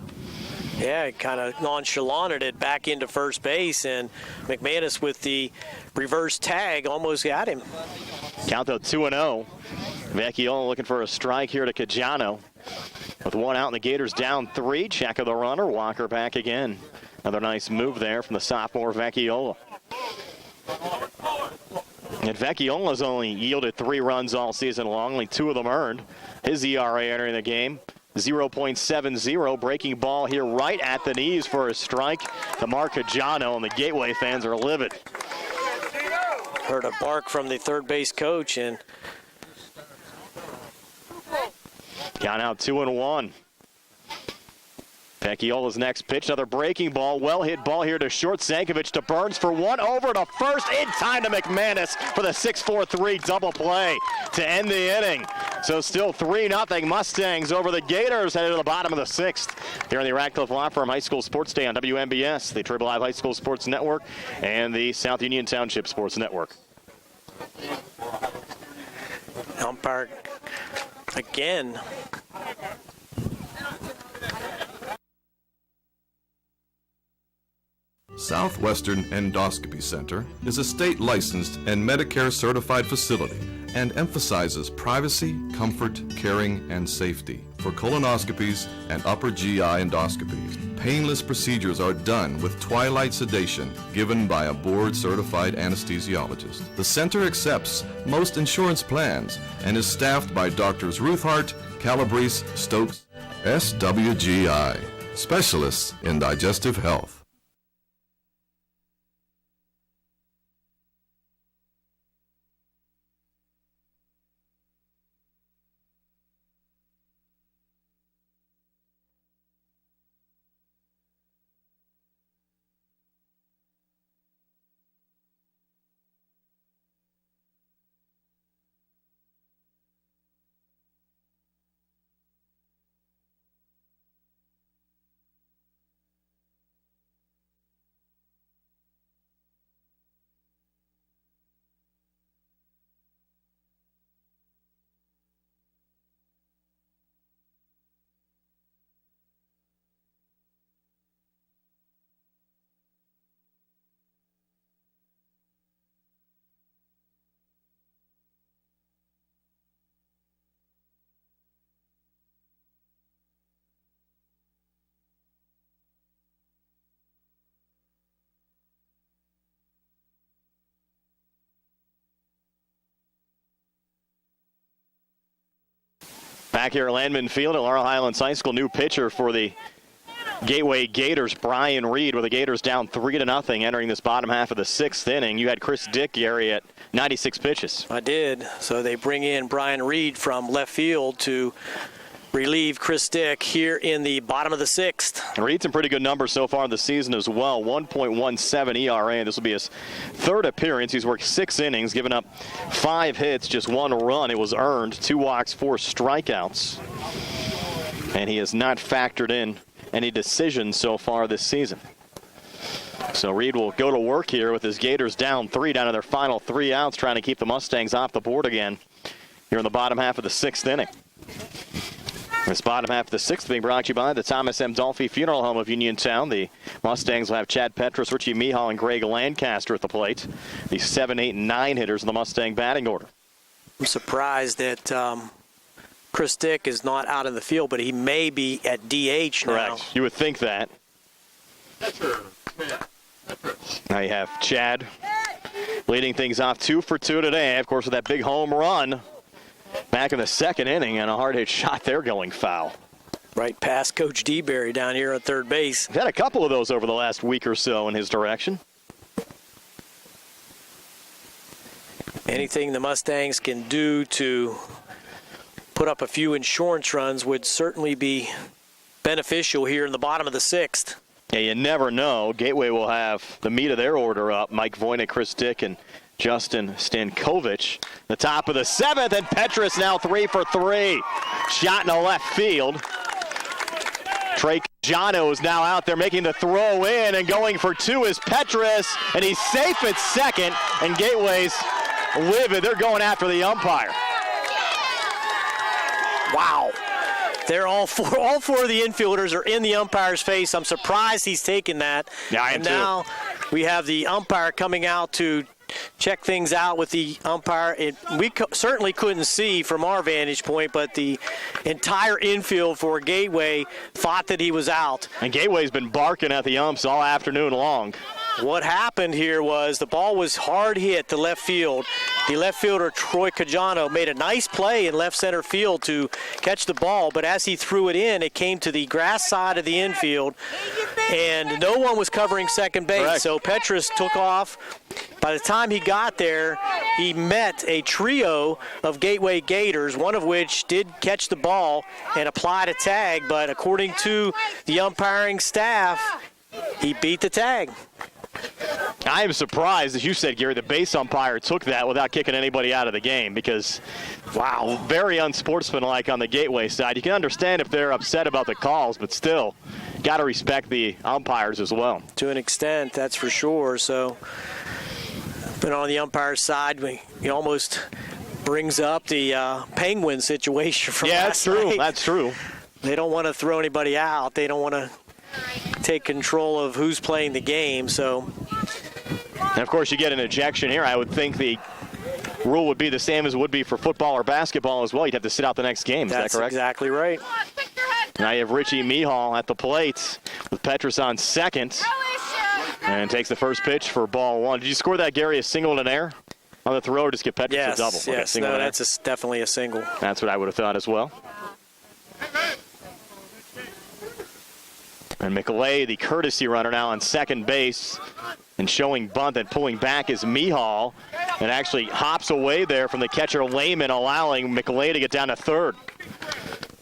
Yeah, kind of nonchalanted it back into first base, and McManus with the reverse tag almost got him. Count though 2-0. Vecchiola looking for a strike here to Cajano. With 1 out and the Gators down 3. Check of the runner. Walker back again. Another nice move there from the sophomore Vecchiola. And Vecchiola's only yielded 3 runs all season long, only 2 of them earned. His ERA entering the game, 0.70. Breaking ball here right at the knees for a strike to Mark Cajano, and the Gateway fans are livid. Heard a bark from the third base coach, and count out 2-1. Vecchiola's next pitch, another breaking ball, well-hit ball here to short. Sankovic to Burns for 1, over to first, in time to McManus for the 6-4-3 double play to end the inning. So still 3-0 Mustangs over the Gators, headed to the bottom of the sixth here on the Radcliffe Law Firm High School Sports Day on WMBS, the Triple I High School Sports Network, and the South Union Township Sports Network. umpire again. Southwestern Endoscopy Center is a state-licensed and Medicare-certified facility and emphasizes privacy, comfort, caring, and safety for colonoscopies and upper GI endoscopies. Painless procedures are done with twilight sedation given by a board-certified anesthesiologist. The center accepts most insurance plans and is staffed by Doctors Ruthhart, Calabrese, Stokes, SWGI, specialists in digestive health. Back here at Landman Field at Laurel Highlands High School, new pitcher for the Gateway Gators, Brian Reed, with the Gators down 3-0 entering this bottom half of the 6th inning. You had Chris Dick, Gary, at 96 pitches. I did. So they bring in Brian Reed from left field to relieve Chris Dick here in the bottom of the 6th. Reed's some pretty good numbers so far in the season as well. 1.17 ERA. This will be his 3rd appearance. He's worked 6 innings, given up 5 hits, just 1 run. It was earned. 2 walks, 4 strikeouts. And he has not factored in any decisions so far this season. So Reed will go to work here with his Gators down 3, down to their final 3 outs, trying to keep the Mustangs off the board again here in the bottom half of the 6th inning. This bottom half of the 6th being brought to you by the Thomas M. Dolphy Funeral Home of Uniontown. The Mustangs will have Chad Petrus, Richie Mihal, and Greg Lancaster at the plate. The 7, 8, and 9 hitters in the Mustang batting order. I'm surprised that Chris Dick is not out in the field, but he may be at DH now. Correct. You would think that. Now you have Chad leading things off 2 for 2 today. Of course, with that big home run back in the 2nd inning, and a hard hit shot there going foul. Right past Coach DeBerry down here at third base. He's had a couple of those over the last week or so in his direction. Anything the Mustangs can do to put up a few insurance runs would certainly be beneficial here in the bottom of the 6th. Yeah, you never know. Gateway will have the meat of their order up. Mike Voynick, Chris Dick, and Justin Stankovic. The top of the 7th, and Petrus now 3 for 3. Shot in the left field. Trey Cajano is now out there making the throw in, and going for 2 is Petrus, and he's safe at second, and Gateway's livid. They're going after the umpire. Wow. They're all four of the infielders are in the umpire's face. I'm surprised he's taken that. Yeah, I am and now we have the umpire coming out to check things out with the umpire. We certainly couldn't see from our vantage point, but the entire infield for Gateway thought that he was out. And Gateway's been barking at the umps all afternoon long. What happened here was the ball was hard hit to left field. The left fielder, Troy Cajano, made a nice play in left center field to catch the ball, but as he threw it in, it came to the grass side of the infield, and no one was covering second base. Correct. So Petrus took off. By the time he got there, he met a trio of Gateway Gators, one of which did catch the ball and applied a tag, but according to the umpiring staff, he beat the tag. I am surprised, as you said, Gary, the base umpire took that without kicking anybody out of the game because, wow, very unsportsmanlike on the Gateway side. You can understand if they're upset about the calls, but still, got to respect the umpires as well. To an extent, that's for sure. So, but on the umpire's side, we almost Brings up the Penguin situation from last night. That's true. They don't want to throw anybody out. They don't want to take control of who's playing the game. So, and of course, you get an ejection here. I would think the rule would be the same as it would be for football or basketball as well. You'd have to sit out the next game. Is that correct? That's exactly right. Now you have Richie Mihal at the plate with Petrus on second. And takes the first pitch for ball one. Did you score that, Gary, a single and an error on the throw, or just get Petrus a double? Yes, no, that's definitely a single. That's what I would have thought as well. And McLay, the courtesy runner, now on second base. And showing bunt and pulling back is Mihal. And actually hops away there from the catcher Lehman, allowing McLay to get down to third.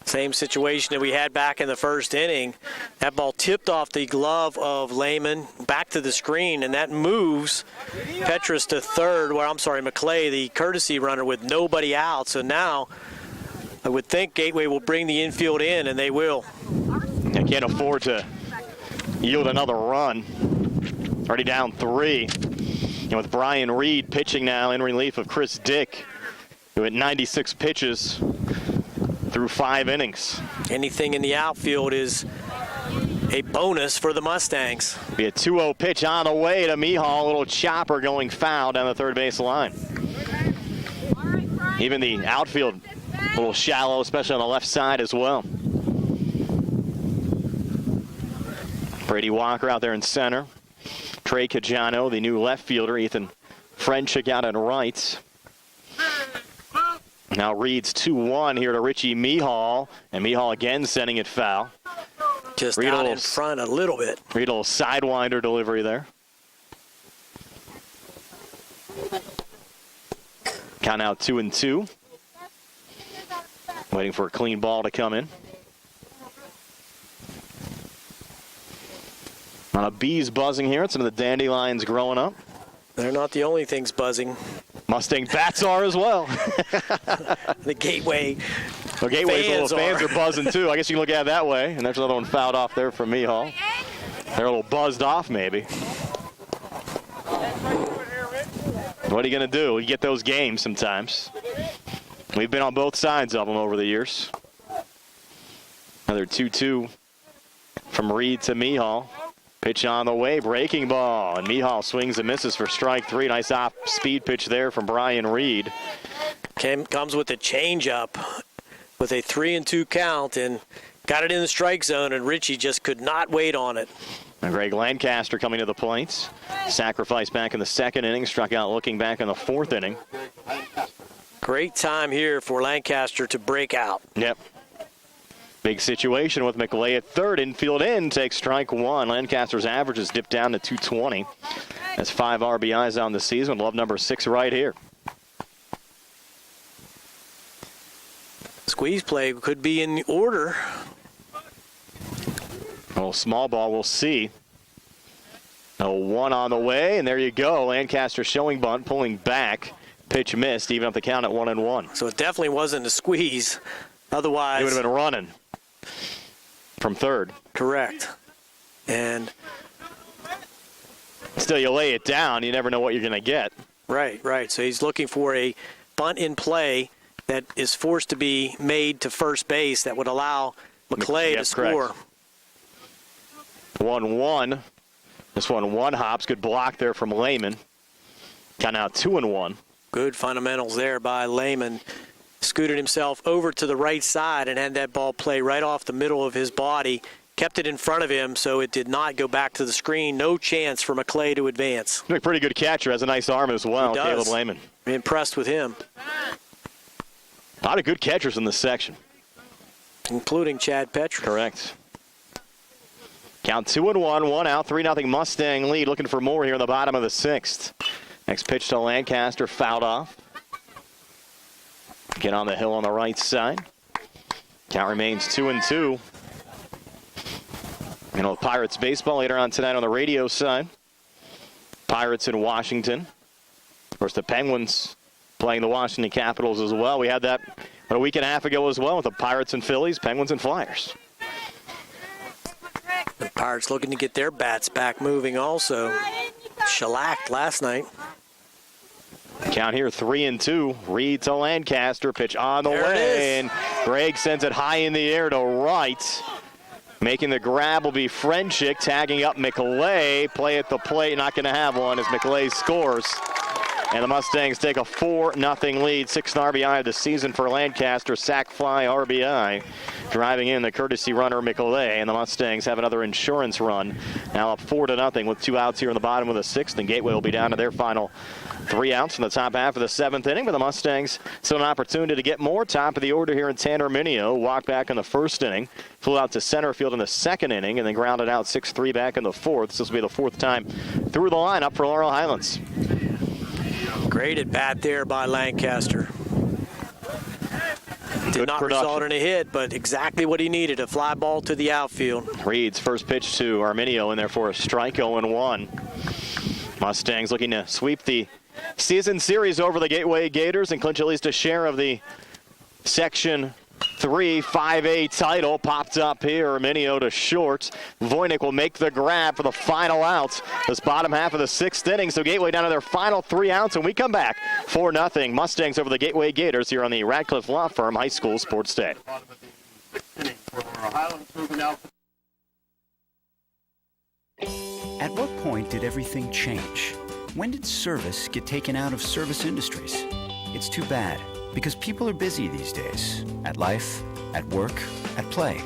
Same situation that we had back in the first inning. That ball tipped off the glove of Lehman back to the screen, and that moves Petrus to third, McLay, the courtesy runner, with nobody out. So now I would think Gateway will bring the infield in, and they will. They can't afford to yield another run. Already down 3. And with Brian Reed pitching now in relief of Chris Dick, who had 96 pitches through 5 innings. Anything in the outfield is a bonus for the Mustangs. Be a 2-0 pitch on the way to Mihal. A little chopper going foul down the third base line. Even the outfield a little shallow, especially on the left side as well. Brady Walker out there in center. Trey Cajano, the new left fielder. Ethan Frenchik out in right. Now Reed's 2-1 here to Richie Mihal, and Mihal again sending it foul. Just out in front a little bit. Reed a little sidewinder delivery there. Count out 2-2. Waiting for a clean ball to come in. A lot of bees buzzing here. Some of the dandelions growing up. They're not the only things buzzing. Mustang bats are as well. The Gateway fans are buzzing too. I guess you can look at it that way. And there's another one fouled off there from Mihal. They're a little buzzed off maybe. What are you going to do? You get those games sometimes. We've been on both sides of them over the years. Another 2-2 from Reed to Mihal. Pitch on the way, breaking ball, and Mihal swings and misses for strike 3. Nice off-speed pitch there from Brian Reed. Comes with a changeup with a 3-2 count and got it in the strike zone, and Richie just could not wait on it. And Greg Lancaster coming to the plate. Sacrifice back in the second inning, struck out looking back in the fourth inning. Great time here for Lancaster to break out. Yep. Big situation with McLay at third. Infield in, takes strike 1. Lancaster's average has dipped down to 220. That's 5 RBIs on the season. Love number 6 right here. Squeeze play could be in order. A little small ball, we'll see. A 1 on the way, and there you go. Lancaster showing bunt, pulling back. Pitch missed, even up the count at 1-1. So it definitely wasn't a squeeze. Otherwise, he would have been running from third. Correct. And still, you lay it down, you never know what you're going to get. Right. So he's looking for a bunt in play that is forced to be made to first base that would allow McLay to score. 1-1. This one hops. Good block there from Lehman. Count out 2-1. Good fundamentals there by Lehman. Scooted himself over to the right side and had that ball play right off the middle of his body. Kept it in front of him so it did not go back to the screen. No chance for McLay to advance. He's a pretty good catcher. Has a nice arm as well, Caleb Lehman. I'm impressed with him. A lot of good catchers in this section. Including Chad Petrus. Correct. Count 2-1, 1 out, 3-0 Mustang lead. Looking for more here in the bottom of the 6th. Next pitch to Lancaster, fouled off. Get on the hill on the right side. Count remains 2-2. Pirates baseball later on tonight on the radio side. Pirates in Washington. Of course, the Penguins playing the Washington Capitals as well. We had that a week and a half ago as well with the Pirates and Phillies, Penguins and Flyers. The Pirates looking to get their bats back moving also. Shellacked last night. Count here 3-2. Reed to Lancaster. Pitch on the way. And Gregg sends it high in the air to right. Making the grab will be Frenchick, tagging up McLay. Play at the plate, not going to have one as McLay scores. And the Mustangs take a 4-0 lead. 6th RBI of the season for Lancaster. Sac fly RBI. Driving in the courtesy runner McLay. And the Mustangs have another insurance run. Now up 4-0 with 2 outs here in the bottom of the 6th. And Gateway will be down to their final 3 outs in the top half of the 7th inning. But the Mustangs still an opportunity to get more. Top of the order here in Tanner Mineo. Walked back in the 1st inning. Flew out to center field in the 2nd inning. And then grounded out 6-3 back in the 4th. This will be the 4th time through the lineup for Laurel Highlands. Great at bat there by Lancaster. Did not result in a hit, but exactly what he needed, a fly ball to the outfield. Reed's first pitch to Arminio in there for a strike, 0-1. Mustangs looking to sweep the season series over the Gateway Gators and clinch at least a share of the Section 3 5A title. Popped up here, Arminio to short. Voynick will make the grab for the final out this bottom half of the 6th inning. So Gateway down to their final 3 outs, and we come back 4-0 Mustangs over the Gateway Gators here on the Radcliffe Law Firm High School Sports Day. At what point did everything change? When did service get taken out of service industries? It's too bad, because people are busy these days. At life, at work, at play.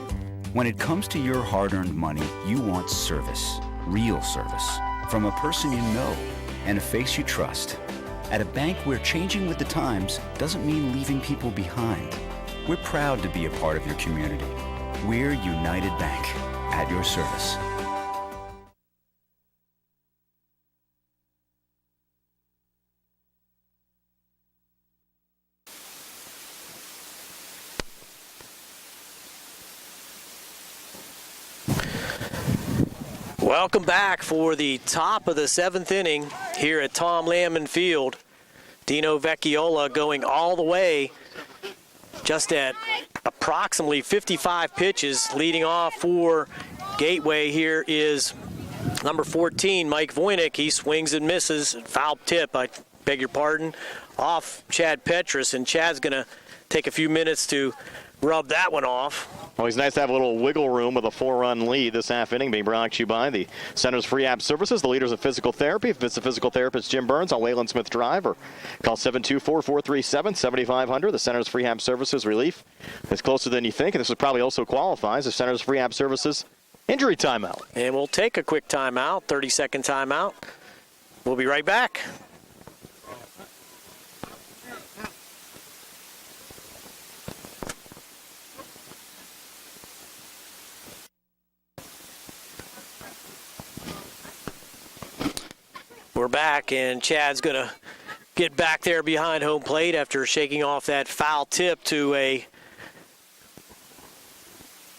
When it comes to your hard-earned money, you want service. Real service. From a person you know and a face you trust. At a bank where changing with the times doesn't mean leaving people behind. We're proud to be a part of your community. We're United Bank. At your service. Welcome back for the top of the 7th inning here at Tom Lamon Field. Dino Vecchiola going all the way just at approximately 55 pitches. Leading off for Gateway here is number 14, Mike Voynick. He swings and misses. Foul tip, I beg your pardon, off Chad Petrus. And Chad's going to take a few minutes to rub that one off. Well, it's nice to have a little wiggle room with a 4-run lead this half inning being brought to you by the Centers for Rehab Services, the leaders of physical therapy. Visit physical therapist Jim Burns on Wayland Smith Drive or call 724-437-7500. The Centers for Rehab Services relief is closer than you think, and this probably also qualifies as Centers for Rehab Services injury timeout. And we'll take a quick timeout, 30-second timeout. We'll be right back. We're back, and Chad's going to get back there behind home plate after shaking off that foul tip to a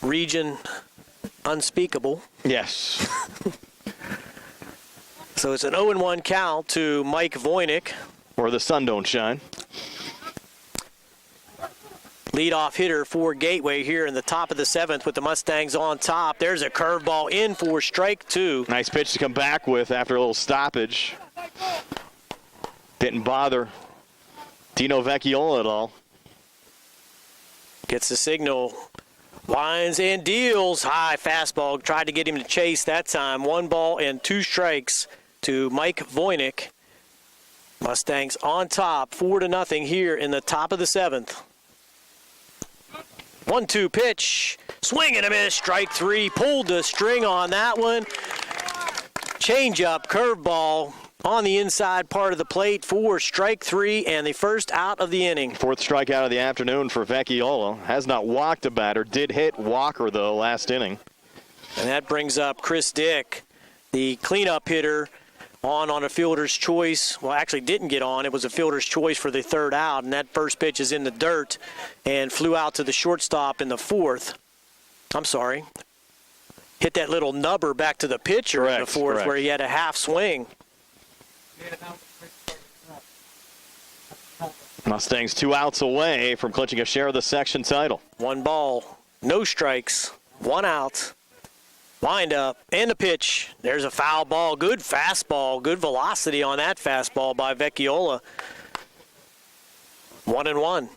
region unspeakable. Yes. So it's an 0-1 count to Mike Voynick. Where the sun don't shine. Leadoff hitter for Gateway here in the top of the 7th with the Mustangs on top. There's a curveball in for strike 2. Nice pitch to come back with after a little stoppage. Didn't bother Dino Vecchiola at all. Gets the signal. Winds and deals. High fastball. Tried to get him to chase that time. 1 ball and 2 strikes to Mike Voynick. Mustangs on top. 4-0 here in the top of the 7th. 1-2 pitch. Swing and a miss. Strike 3. Pulled the string on that one. Change-up, curveball on the inside part of the plate for strike 3 and the first out of the inning. 4th strikeout of the afternoon for Vecchiola. Has not walked a batter. Did hit Walker, though, last inning. And that brings up Chris Dick, the cleanup hitter, on a fielder's choice. Well, actually didn't get on. It was a fielder's choice for the 3rd out, and that first pitch is in the dirt and flew out to the shortstop in the 4th. I'm sorry. Hit that little nubber back to the pitcher in the 4th where he had a half swing. Mustangs 2 outs away from clinching a share of the section title. 1 ball, no strikes, 1 out. Wind up and the pitch. There's a foul ball. Good fastball. Good velocity on that fastball by Vecchiola. 1-1.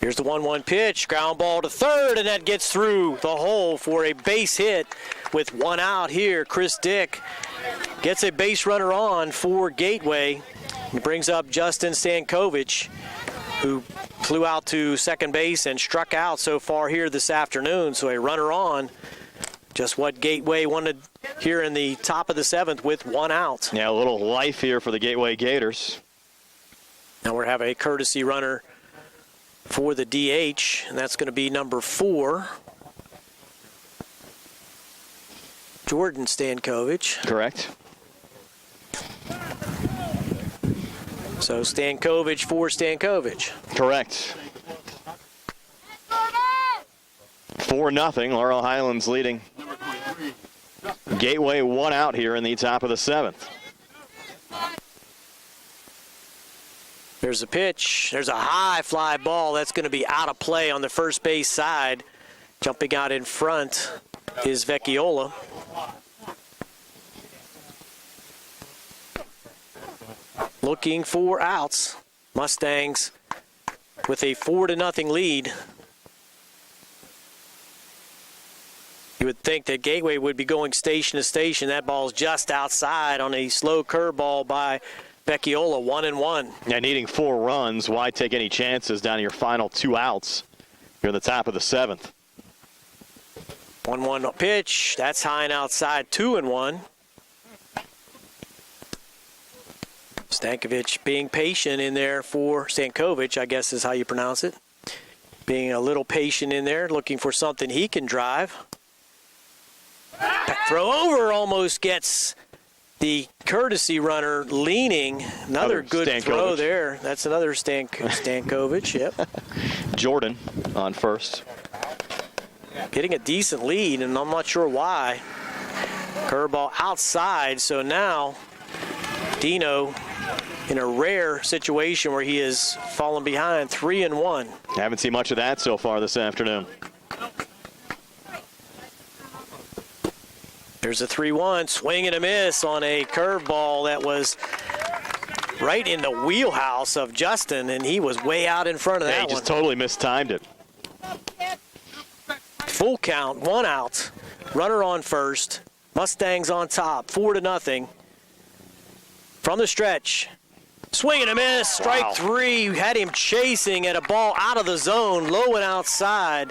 Here's the 1-1 pitch. Ground ball to third, and that gets through the hole for a base hit with one out here. Chris Dick gets a base runner on for Gateway. He brings up Justin Stankovic, who flew out to second base and struck out so far here this afternoon. So a runner on, just what Gateway wanted here in the top of the 7th with one out. Yeah, a little life here for the Gateway Gators. Now we're having a courtesy runner for the DH, and that's going to be number 4, Jordan Stankovic. Correct. So Stankovic for Stankovic. Correct. 4-0, Laurel Highlands leading. Gateway one out here in the top of the 7th. There's a pitch. There's a high fly ball. That's going to be out of play on the first base side. Jumping out in front is Vecchiola. Looking for outs. Mustangs with a 4-0 lead. You would think that Gateway would be going station to station. That ball's just outside on a slow curveball by Vecchiola. 1-1. Yeah, needing 4 runs. Why take any chances down to your final 2 outs? You're in the top of the 7th. 1-1 pitch. That's high and outside. 2-1. Stankovic being patient in there for Stankovic, I guess is how you pronounce it. Being a little patient in there, looking for something he can drive. Throw over almost gets the courtesy runner leaning. Another good Stankovic throw there. That's another Stankovic, yep. Jordan on first. Getting a decent lead, and I'm not sure why. Curveball outside, so now Dino in a rare situation where he has fallen behind. 3-1. Haven't seen much of that so far this afternoon. There's a 3-1, swing and a miss on a curveball that was right in the wheelhouse of Justin, and he was way out in front of that one. He just totally mistimed it. Full count, 1 out. Runner on first. Mustangs on top, 4-0. From the stretch. Swing and a miss, strike 3. Had him chasing at a ball out of the zone, low and outside.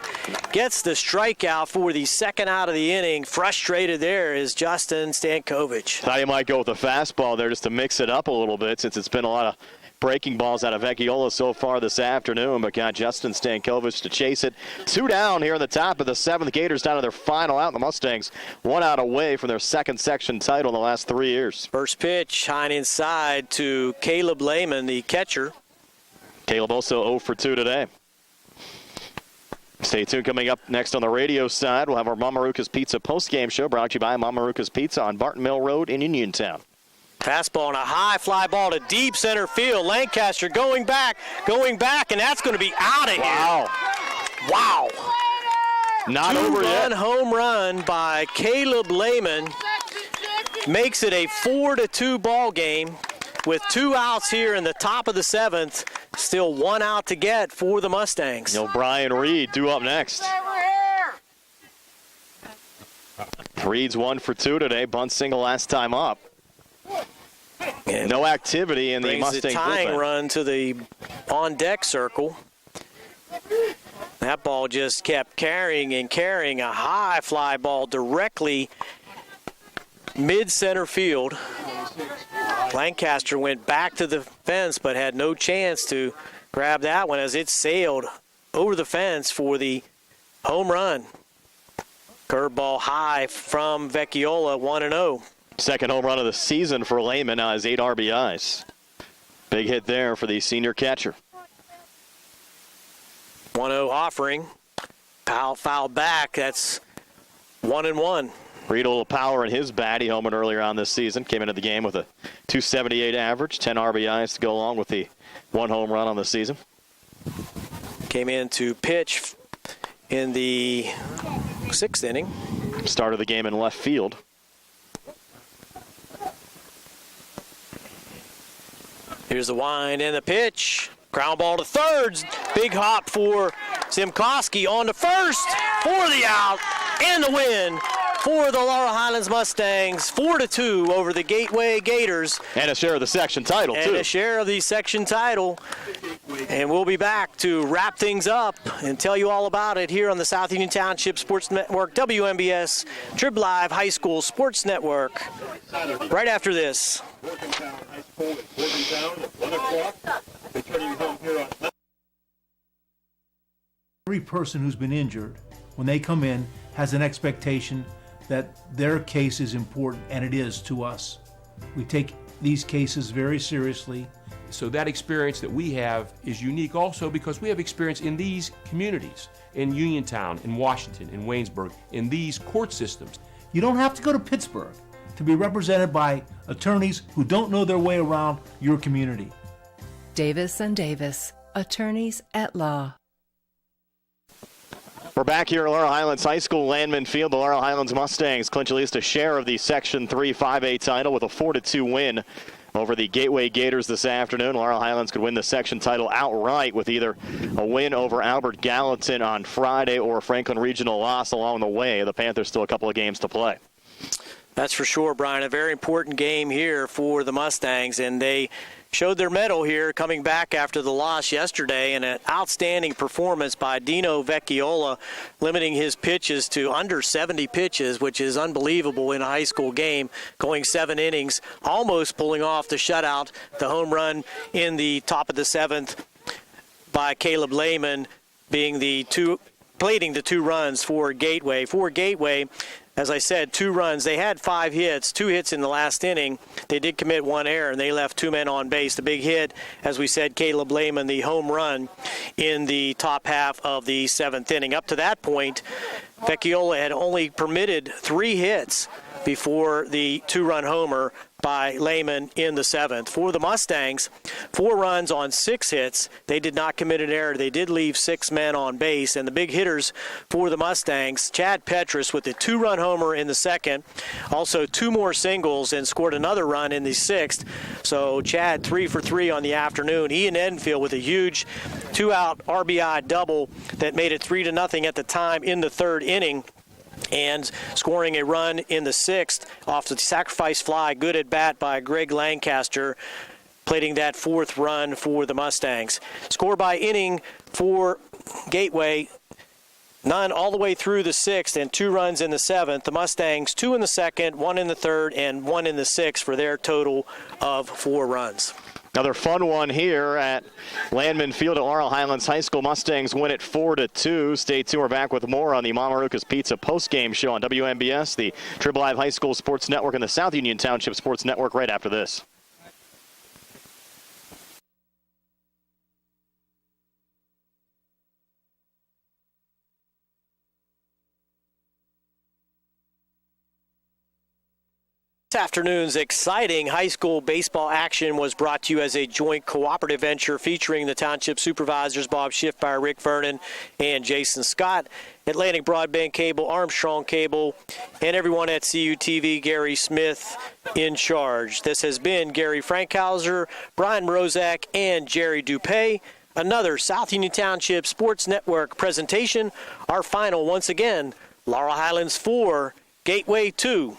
Gets the strikeout for the second out of the inning. Frustrated there is Justin Stankovic. Thought he might go with a fastball there just to mix it up a little bit, since it's been a lot of breaking balls out of Vecchiola so far this afternoon, but got Justin Stankovic to chase it. 2 down here in the top of the 7th. Gators down to their final out. The Mustangs 1 out away from their second section title in the last 3 years. First pitch, high and inside to Caleb Lehman, the catcher. Caleb also 0 for 2 today. Stay tuned. Coming up next on the radio side, we'll have our Mamarukas Pizza postgame show brought to you by Mamarukas Pizza on Barton Mill Road in Uniontown. Fastball and a high fly ball to deep center field. Lancaster going back, and that's going to be out of here. Wow. Not over yet. 2-run home run by Caleb Lehman makes it a 4-2 ball game with 2 outs here in the top of the 7th. Still 1 out to get for the Mustangs. Brian Reed due up next. Reed's 1 for 2 today. Bunt single last time up. And no activity in the Mustang bullpen. Tying bullpen. run to the on-deck circle. That ball just kept carrying a high fly ball directly mid-center field. Lancaster went back to the fence but had no chance to grab that one as it sailed over the fence for the home run. Curveball high from Vecchiola, 1-0. Second home run of the season for Lehman, now has 8 RBIs. Big hit there for the senior catcher. 1-0 offering. Foul back. That's 1-1. Reed a little power in his bat. He homered earlier on this season. Came into the game with a .278 average, 10 RBIs to go along with the 1 home run on the season. Came in to pitch in the 6th inning. Started the game in left field. Here's the wind and the pitch. Ground ball to third. Big hop for Simkoski on to first for the out and the win for the Laurel Highlands Mustangs. 4-2 over the Gateway Gators. And a share of the section title, too. And a share of the section title. And we'll be back to wrap things up and tell you all about it here on the South Union Township Sports Network, WMBS, Trib Live High School Sports Network, right after this. Every person who's been injured, when they come in, has an expectation that their case is important, and it is to us. We take these cases very seriously. So that experience that we have is unique also because we have experience in these communities, in Uniontown, in Washington, in Waynesburg, in these court systems. You don't have to go to Pittsburgh to be represented by attorneys who don't know their way around your community. Davis and Davis, attorneys at law. We're back here at Laurel Highlands High School, Landman Field. The Laurel Highlands Mustangs clinch at least a share of the Section 3 5A title with a 4-2 win over the Gateway Gators this afternoon. Laurel Highlands could win the section title outright with either a win over Albert Gallatin on Friday or a Franklin Regional loss along the way. The Panthers still a couple of games to play. That's for sure, Brian. A very important game here for the Mustangs, and they showed their mettle here coming back after the loss yesterday, and an outstanding performance by Dino Vecchiola, limiting his pitches to under 70 pitches, which is unbelievable in a high school game, going 7 innings, almost pulling off the shutout, the home run in the top of the 7th by Caleb Lehman plating the 2 runs for Gateway. For Gateway, as I said, 2 runs. They had 5 hits, 2 hits in the last inning. They did commit 1 error, and they left 2 men on base. The big hit, as we said, Caleb Lehman, the home run in the top half of the 7th inning. Up to that point, Vecchiola had only permitted 3 hits before the 2-run homer by Lehman in the 7th. For the Mustangs, 4 runs on 6 hits. They did not commit an error. They did leave 6 men on base. And the big hitters for the Mustangs, Chad Petrus with a 2-run homer in the 2nd, also 2 more singles and scored another run in the 6th. So Chad 3 for 3 on the afternoon. Ian Enfield with a huge 2-out RBI double that made it 3-0 at the time in the 3rd inning, and scoring a run in the 6th off the sacrifice fly. Good at bat by Greg Lancaster, plating that 4th run for the Mustangs. Score by inning for Gateway, none all the way through the 6th, and 2 runs in the 7th. The Mustangs 2 in the 2nd, 1 in the 3rd, and 1 in the 6th for their total of 4 runs. Another fun one here at Landman Field at Laurel Highlands High School. Mustangs win it 4-2. Stay tuned. We're back with more on the Mamarukas Pizza post-game show on WMBS, the Trib Live High School Sports Network, and the South Union Township Sports Network right after this. This afternoon's exciting high school baseball action was brought to you as a joint cooperative venture featuring the Township Supervisors Bob Schiffmeyer, Rick Vernon, and Jason Scott, Atlantic Broadband Cable, Armstrong Cable, and everyone at CUTV, Gary Smith in charge. This has been Gary Frankhauser, Brian Rozak, and Jerry Dupay. Another South Union Township Sports Network presentation. Our final, once again, Laurel Highlands 4, Gateway 2.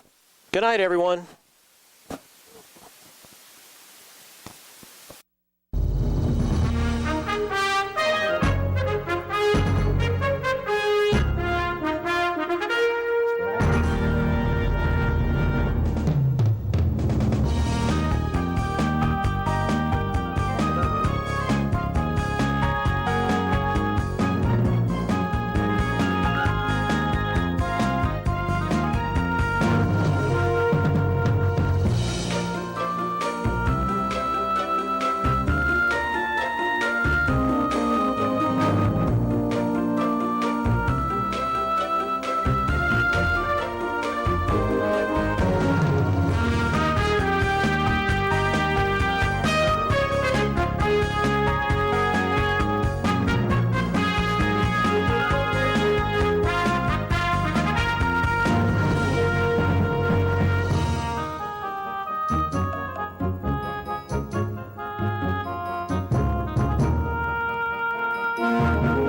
Good night, everyone. Bye.